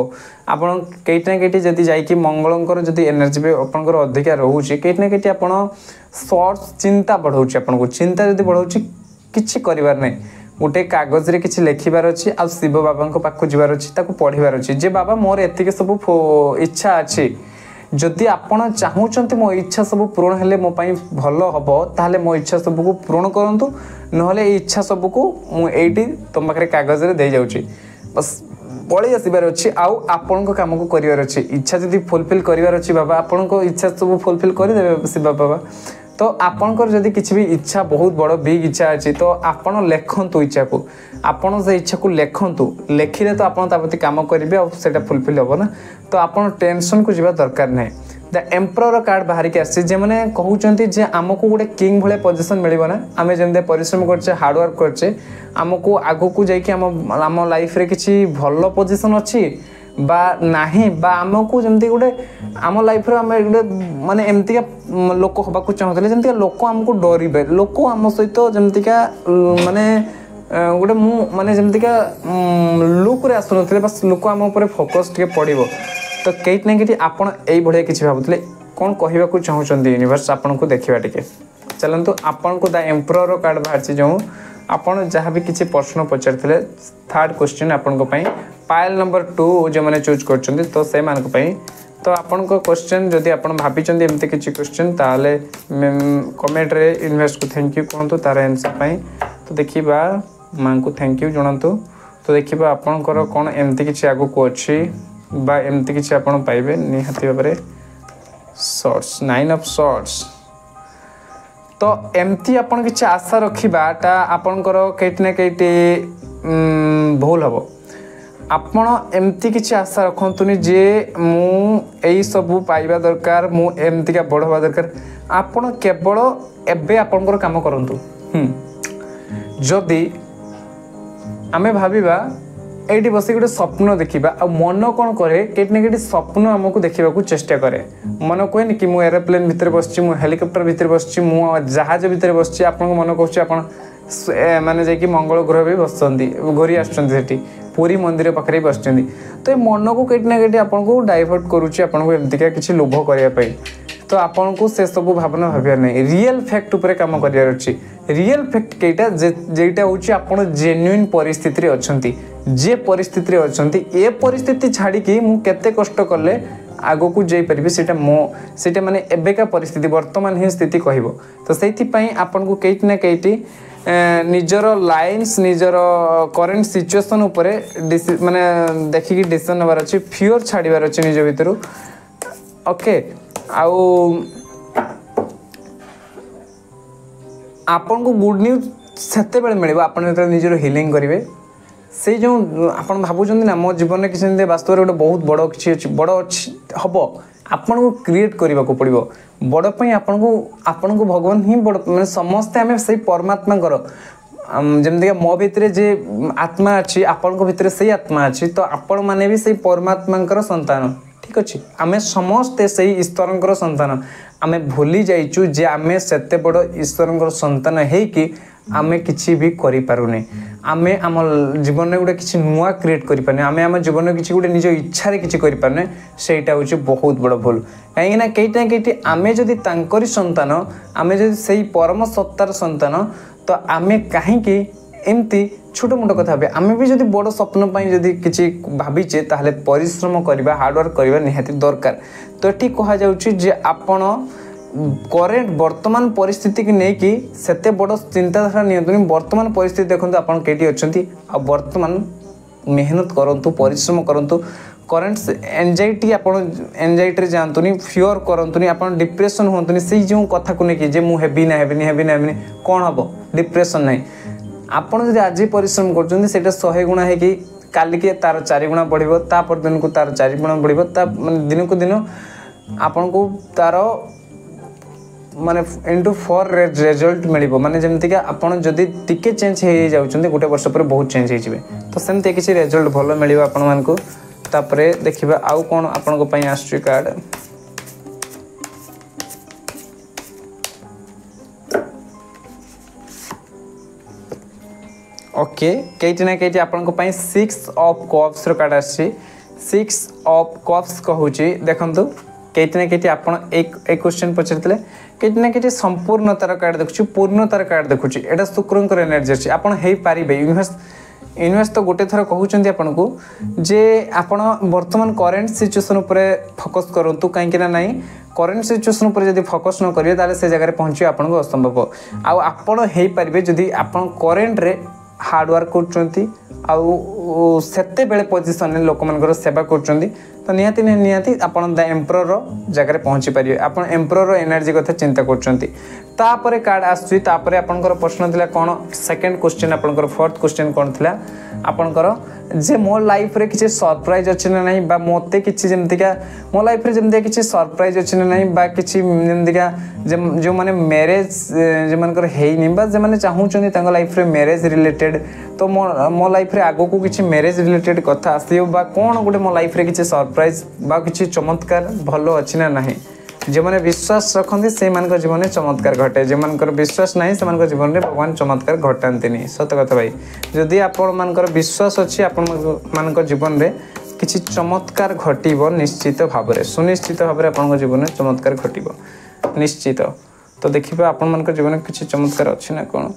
आपण केट ना केटी जदी जाई कि मंगलंकर जदी एनर्जी पे आपनकर अधिका रहउची केट ना केटी आपण सॉर्ट्स चिंता बढ़ाउची आपण को चिंता जदी बढ़ाउची किछि करिवार नै गोटे कागज रे किछि लेखिबार अछि आ शिव बाबा को पाखु जिबार अछि ताको पढिबार अछि जे बाबा मोर एतिके सब इच्छा अछि जदि आपण चाहूचंती मो इच्छा सब पूर्ण हेले मो पई भलो हबो ताहले मो इच्छा सब को पूर्ण करंतु नहले इच्छा सब को मु एठी तुम पाखरे कागज रे दे जाउची बस पळी आसीबार अछि आउ आपण को काम को करिवार अछि इच्छा जदि फुलफिल करिवार अछि बाबा आपण को इच्छा सब फुलफिल करि देबे शिव बाबा तो आपणकर जदि किसी भी इच्छा बहुत बड़ बिग इच्छा अच्छी तो आपण लेखंतु इच्छा को आपण से इच्छा को लेखंतु लेखिले तो आपण तापति काम करिवे और सेटा फुलफिल हो ना तो आपण टेंशन को जीवा दरकार नहीं द एम्परर कार्ड बाहर के आसी जे माने कहउचंती जे हमको गोटे किंग भले पोजीशन मिलिबो ना आमे जेमते परिश्रम करछे हार्ड वर्क करछे हमको आगो को जाई कि हम लाइफ रे किछि भलो पोजीशन अछि बा नाही बा आमको जमती गोटे आम लाइफ रे आम गोटे माने एमतिका लोक हबाकू चाहूले जमतिका लोक आमको डरिबे लोक आम सहित जमतिका माने गोटे मु माने जमतिका लुक रे आसुनथले बस लोक आम ऊपर फोकस टिके पड़िबो तो केट ना केटी आपण एई भड़िया किछि भाबुतले कोन कहिबा को चाहउचंदी यूनिवर्स आपण को देखिबा टिके चलंतु आपण को द एम्परर कार्ड बाहरछि जो आपण जहाँ भी किसी प्रश्न पचार थर्ड क्वेश्चन आपण को पई पायल नंबर 2 जो मैंने चूज कर तो से मान को पई तो आपण को क्वेश्चन जदि आपण भाबिचंदी एमते किछि क्वेश्चन ताले कमेंट रे इन्वेस्ट को थैंक यू कहंतु तार आंसर पई तो देखिबा मां को थैंक यू जणांतु तो देखिबा आपणकर कोन एमते किछि आगो को अछि बा एमते किछि आपण पाइबे निहाती बारे शॉर्ट्स 9 ऑफ शॉर्ट्स तो एमती आपण किसी आशा रखिबाटा आपणकर कहीं ना कहीं भूल हम आपण एमती किसी आशा रखतुनि जे मु सब पाइबा दरकार मु एमतिका बड़ हवा दरकार आपण केवल एबे आपणकर काम करंतु जदि आमे भाविबा एटी बस गोटे स्वप्न देखा आ मन कौन करे कहीं ना स्वप्न आमको देखा चेष्टा करे मन कहे कि मु एरोप्लेन भितर बस हेलिकप्टर भितर बस जहाज भितर बस आप मन कौन माने जाकि मंगल ग्रह भी बस घोरी आसुँच पुरी मंदिर पाखे बस तो ये मन को कहीं ना कहीं आपको डाइवर्ट करुच्ची आपको एमतिका किसी लोभ करने तो आपन को से सब भावना भावियार नहीं रियल फैक्ट उपरे काम करियार अछि रियल फैक्ट केटा जेटा होछि आपन जेन्युइन परिस्थिति रे अछंती जे परिस्थिति रे अछंती ए परिस्थिति छाड़ी कि मु केते कष्ट करले आगो को जाई परिबे सेटा माने एबेका परिस्थिति वर्तमान ही स्थिति कहबो तो सेति पई आपन को केट ना केटी निजर लाइन्स निजर करंट सिचुएशन उपरे माने देखि कि डिसीजन नबार अछि फियर छाड़ीबार अछि निज भितरु ओके आउ आपन को गुड न्यूज सेते बेले मिले आपन निजर हिलिंग करेंगे से जो आपन भावुं ना मो जीवन में किसी वास्तव में गोटे बहुत बड़ किसी बड़ हम आपन को क्रिएट करने को पड़ो बड़पाई आपन को भगवान ही बड़ मैंने समस्ते आम से परमात्मा जमीक मो भितर जे आत्मा अच्छी आपण भितर से आत्मा अच्छी तो आपण मैंने भी से परमात्मा संतान ठीक अच्छे आम समस्ते से ईश्वर संतान आम भूली जाइचु जे आम सेते बड़ ईश्वर संतान है कि आम किसी भी करें आम आम जीवन में गोटे किसी नुआ क्रिएट करें आम जीवन में किसी गोटे निज इच्छा किसी करें सेटा हूँ बहुत बड़ भूल कहीं कहीं आम जदि तांकरी संतान आम जदि से परम सत्तार संतान तो आम कहीं एमती छोट मोट कथा भाई आम भी जब बड़ स्वप्न जदि किसी भावीचे ताहले परिश्रम करवा हार्डवर्क करवा निहाती दरकार तो ये कहुचे आपण करेंट वर्तमान परिस्थिति की लेकिन सेते बड़ चिंताधारा नहीं वर्तमान परिस्थिति देखो आप कहीं आ वर्तमान मेहनत करूँ परिश्रम करूँ करेंट एंजाइटी आप एंजाइटी जातुनि फियर करूँ आप डिप्रेशन हूँ से जो कथा को लेकिन जे मुझे हेबिनी कौन हम डिप्रेशन नहीं आपड़ जब आज परिश्रम कर 100 गुणा है कि काल के तार 4 गुणा बढ़ो तापर दिन को तार 4 गुणा बढ़ो दिन को दिन आपन को तार माने इंटू 4 रिजल्ट मिलिबो माने जेमति कि आपण जदी टिके चेंज हे जाउछन्ते गोटे वर्ष पर बहुत चेंज हे जिवे तो सेमते किसी रिजल्ट भलो मिलिबो आपण मान को तापरे देखिबा आउ कोन आपण को पई आस्ट्री कार्ड ओके कहीं ना कहीं आपन को पई 6 ऑफ कप्स रो कार्ड आसी 6 ऑफ कप्स कहूची देखंतु कहीं ना कहीं आपन एक क्वेश्चन पछरतले कहीं ना कहीं संपूर्णतार कार्ड देखुची पूर्णतार कार्ड देखुची एटा शुक्रंकर एनर्जी अछि आपन हेई पारिबे यूनिवर्स तो गोटे थर कहउचंती आपन को जे आपन वर्तमान करेंट सिचुएशन ऊपर फोकस करंतु काहे कि ना नहीं करेंट सिचुएशन ऊपर जदी फोकस न करिवे ताले से जगह पहुंची आपन को असंभव आ आपन हेई पारिबे जदी आपन करेंट रे हार्ड वर्क करचंती आउ सेते बेले पोजीशन में लोक मानकर सेवा करचंती तो निहाती आपण द एम्परर जगह पहुंची पारिबे आपण एम्परर एनर्जी कथा चिंता करचंती तापरे कार्ड आसुची तापरे आपनकर प्रश्न थिला कोन सेकंड क्वेश्चन आपनकर फोर्थ क्वेश्चन कोन थिला आपनकर जे मो लाइफ रे किछि सरप्राइज अछि ना नहीं बा मोते किछि जेमतिका मो लाइफ रे जेमतिका किछि सरप्राइज अछि ना नहीं बा किछि जेमतिका जो माने मैरिज जे मानकर हेई नि बा जे माने चाहूचंती तांग लाइफ रे मैरिज रिलेटेड तो मो लाइफ रे आगो को किछि मैरिज रिलेटेड कथा आसियो बा कोन गोटे मो लाइफ रे किछि सरप्राइज बा किछि चमत्कार भलो अछि ना नहीं जो मैंने विश्वास रखते से मान जीवन में चमत्कार घटे जो मान विश्वास ना से जीवन में भगवान चमत्कार घटाती सत कथा भाई जदि आपण विश्वास अच्छी आपण जीवन में किसी चमत्कार घटब निश्चित भाव में सुनिश्चित भाव में आप जीवन में चमत्कार घटब निश्चित तो देखिए आपण जीवन में किसी चमत्कार अच्छी ना कौन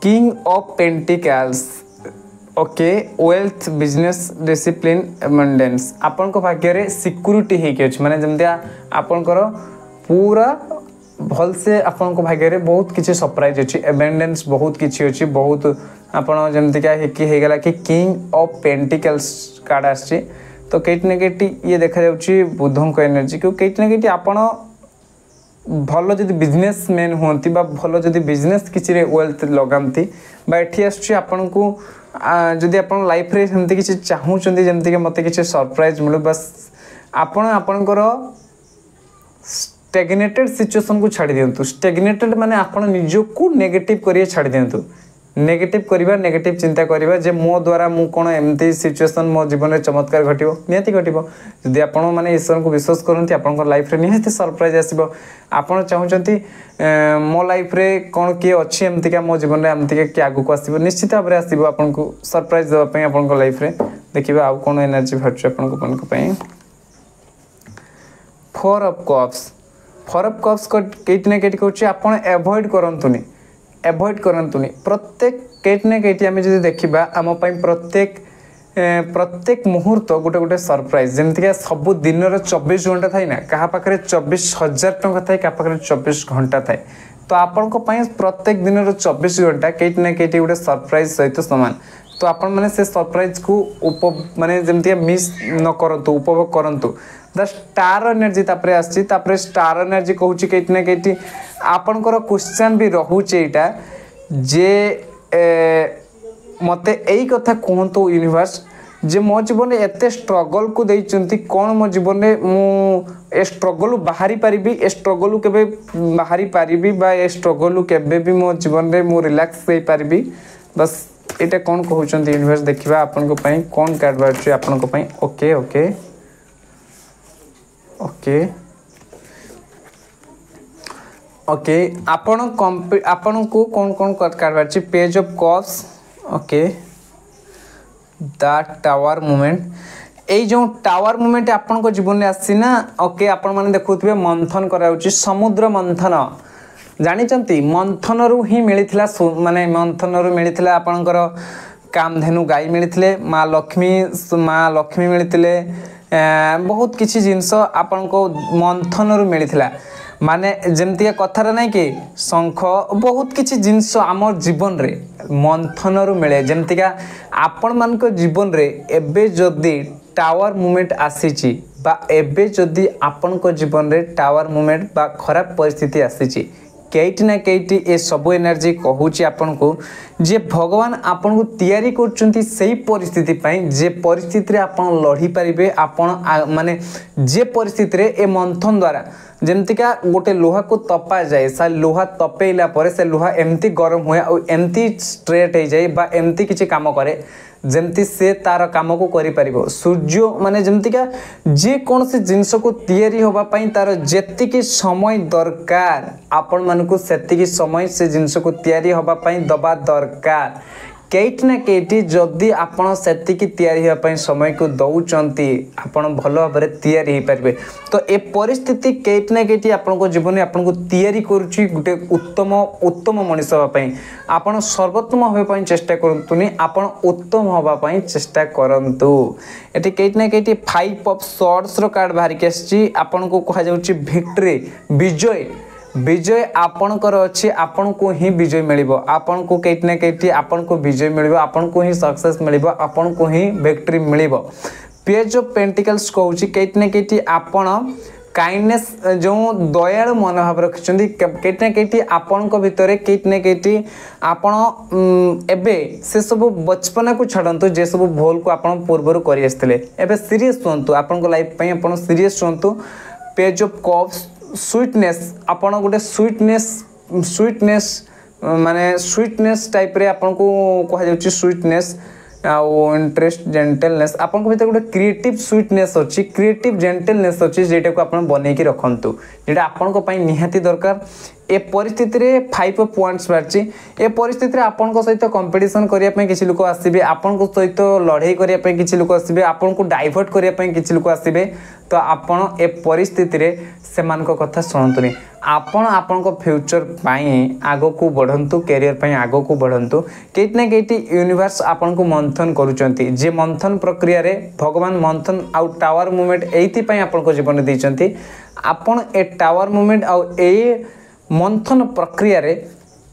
king of pentacles okay wealth business discipline abundance आपन को भाग्य रे सिक्योरिटी हे के अछि माने जमते आपन को पूरा भल से आपन को भाग्य रे बहुत किछि सरप्राइज अछि एबंडेंस बहुत किछि अछि बहुत आपन जमते क्या हे गेला कि किंग ऑफ पेंटिकल्स कार्ड आछि तो केट ने केटी ये देखा जाउछि बुद्धों को एनर्जी को केट ने केटी आपन भल जदि बिजनेसमैन होती भल जदि बिजनेस किसी वेल्थ लगाती एठी आसुची आपन को जदि आपन लाइफ रे सेमती किसी चाहूचंदी जेमती के मते किसी सरप्राइज मिलू बस आपन आपनकर स्टेगनेटेड सिचुएशन को छाड़ी दियंतु स्टेगनेटेड माने आपन निजो को नेगेटिव करिए छाड़ी दियंतु नेगेटिव करिबा नेगेटिव चिंता करिबा जे मो द्वारा मु कोन एमती सिचुएशन मो जीवन में चमत्कार घटिबो नियति घटिबो जदि आपण माने ईश्वर को विश्वास करंती आपन लाइफ रे नियति सरप्राइज आसीबो आपण चाहूचंती मो लाइफ रे कोन के अछि एमती का मो जीवन में एमती के आगु को आसीबो निश्चित भाबरे आसीबो आपन को सरप्राइज देबा पई आपन लाइफ रे देखिबा आ कोन एनर्जी भटछ आपन को पई फोर ऑफ कप्स को केट ने केट कहउछि आपन अवॉइड करंतुनी प्रत्येक केट ने केट आम जो देखा आम प्रत्येक मुहूर्त गोटे गोटे सरप्राइज जमीक सब दिन 24 घंटा थाई ना क्या पाखे 24,000 टंका थाए क्या पाखे 24 घंटा थाए तो आपण प्रत्येक दिन 24 घंटा केट ना केट गोटे सरप्राइज सहित सामान तो आपण मैंने से सरप्राइज को माने जमीक मिस न करंतु उपभोग करंतु द स्टार एनर्जी तापरे आसी तापरे स्टार एनर्जी कहूची केट ना केट आपनकर क्वेश्चन भी रहूचे एटा जे मते एई कथा कहंतु यूनिवर्स जे मो जीवन एते स्ट्रगल को देइचंती कोन मो जीवन में मु ए स्ट्रगल बाहरी परिबी ए स्ट्रगल केबे बाहरी परिबी बा ए स्ट्रगल केबे भी मो जीवन में मु रिलैक्स होई परिबी बस एटा कोन कहउचंती यूनिवर्स देखिबा आपन को पई कोन कार्ड बारछि आपन को पई ओके ओके ओके ओके आपन को कौन कौन कार्ड बारछि page of cups okay the tower movement ए जो टावर मूवमेंट आपन को जीवन में आसी ना ओके आपण माने देखुथबे मंथन कराउछि समुद्र मंथन जानिचंती मंथन रु ही मिलिथिला माने मंथन रु मिलिथिला आपनकर कामधेनु गाय मिलिथिले माँ लक्ष्मी मिलिथिले बहुत किछि जिंस आपन को मंथन रु मिलिथिला माने जमती कथार नहीं कि शंख बहुत किछि जिंस आम जीवन रे मंथन रु मिले जमतीका आपण मान जीवन रे एबे जदि टावर मूवमेंट आसीची बा एबे जदि आपण जीवन रे टावर मूवमेंट बा खराब परिस्थिति आसीची केट ना केट ए सब एनर्जी कहूची आपन को जे भगवान आपन को तैयारी करचंती सही परिस्थिति पई जे परिस्थिति रे आपन लढी परिबे आपन माने जे परिस्थिति रे ए मंथन द्वारा जेमतिका गोटे लोहा को तपा जाए सा लोहा तपेला परे से लोहा एमती गरम हुए और एमती स्ट्रेट हो जाए बा एमती किछि काम करे जमती से तार काम को करि परिबो सूर्य माने जमतिका जे कोन से जिंस को तैयारी होबा पई तार जेतिकी समय दरकार आपण मन को सेतिकी समय से जिंस को तैयारी होबा पई दबा दरकार केट ना केट जदि आपण सेतिकी तैयारी होबा पई समय को दउचंती आपण भलो भाबरे तैयारी हो परिबे तो ए परिस्थिति केट ना केट आपण को जीवन में आपण को तैयारी करूची गुटे उत्तम मनुष्य होबा पई आपण सर्वोत्तम होबा पई चेष्टा करंतुनी आपण उत्तम होबा पई चेष्टा करंतु एटी केट ना केट 5 ऑफ सॉर्ड्स रो कार्ड बाहर के आछि आपण को कहा जाउची विक्ट्री विजय आपणकर अच्छी आपण को ही विजय मिलिबो आपण को केट ना केट आपण को विजय मिलिबो आपण को ही सक्सेस मिलिबो आपण को ही विक्ट्री मिलिबो पेज ऑफ पेंटिकल्स कहूची केट ना केट आपण काइंडनेस जो दयालु मनोभाव रखिछंदी केट ना केट आपण को भितरे केट ना केट आपण एबे से सब बचपना को छडंतु जे सब भूल को आपण पूर्वरु करि आस्थिले एबे सीरियस होंतु आपण को लाइफ पई आपण सीरियस होंतु पेज ऑफ कप्स स्वीटनेस आपण गोटे स्वीटनेस माने स्वीटनेस टाइप रे आपण को कहा जाउची स्वीटनेस आउ इंटरेस्ट जेंटलनेस आपण को भीतर गोटे क्रिएटिव स्वीटनेस अछि क्रिएटिव जेंटलनेस अछि जेटा को आपण बनै की रखंतु जेटा आपण को पई निहाती दरकार ए परिस्थिति रे 5 पॉइंट्स बारची ए परिस्थिति रे आपण को सहित कंपटीशन करिया पई किछि लोक आसीबे आपण को सहित लड़ाई करिया पई किछि लोक आसीबे आपण को डाइवर्ट करिया पई किछि लोक आसीबे तो आपण ए परिस्थिति रे सेमान को कथा सुनतुनी आपण आपण को फ्यूचर पाई आगो को बढ़ंतु कैरियर पाई आगो को बढ़ंतु केट ना केट यूनिवर्स आपण को मंथन करूचंती जे मंथन प्रक्रिया रे भगवान मंथन आउ टावर मूवमेंट एथि पाई आपण को जीवन देचंती आपण ए टावर मूवमेंट आउ ए मंथन प्रक्रिया रे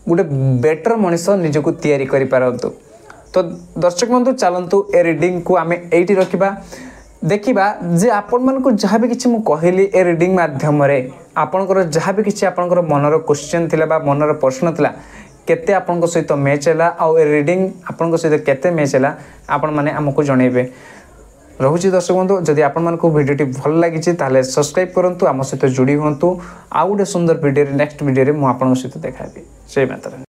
गोटे बेटर मनुष्य निजको तैयारी करि पारंतु तो दर्शक बंधु चलंतु ए रीडिंग को आमे एठी रखिबा देखिबा जे आपण मन को जहां भी किछि मु कहली ए रीडिंग माध्यम रे आपणकर जहाँ भी किसी आपणकर मनर क्वेश्चन थिला बा मनर प्रश्न थिला केते आपन सहित मैच है आउ रीडिंग आपन सहित केते मैच है आपण मैंने आमको जनइबे। रोचे दर्शक बंधु जदि आपण भिडियो भल लगी ताले सब्सक्राइब करूँ आम सहित जोड़ी हूँ आउ गोटे सुंदर वीडियो नेक्स्ट वीडियो मुझे सहित देखा जय माता रानी।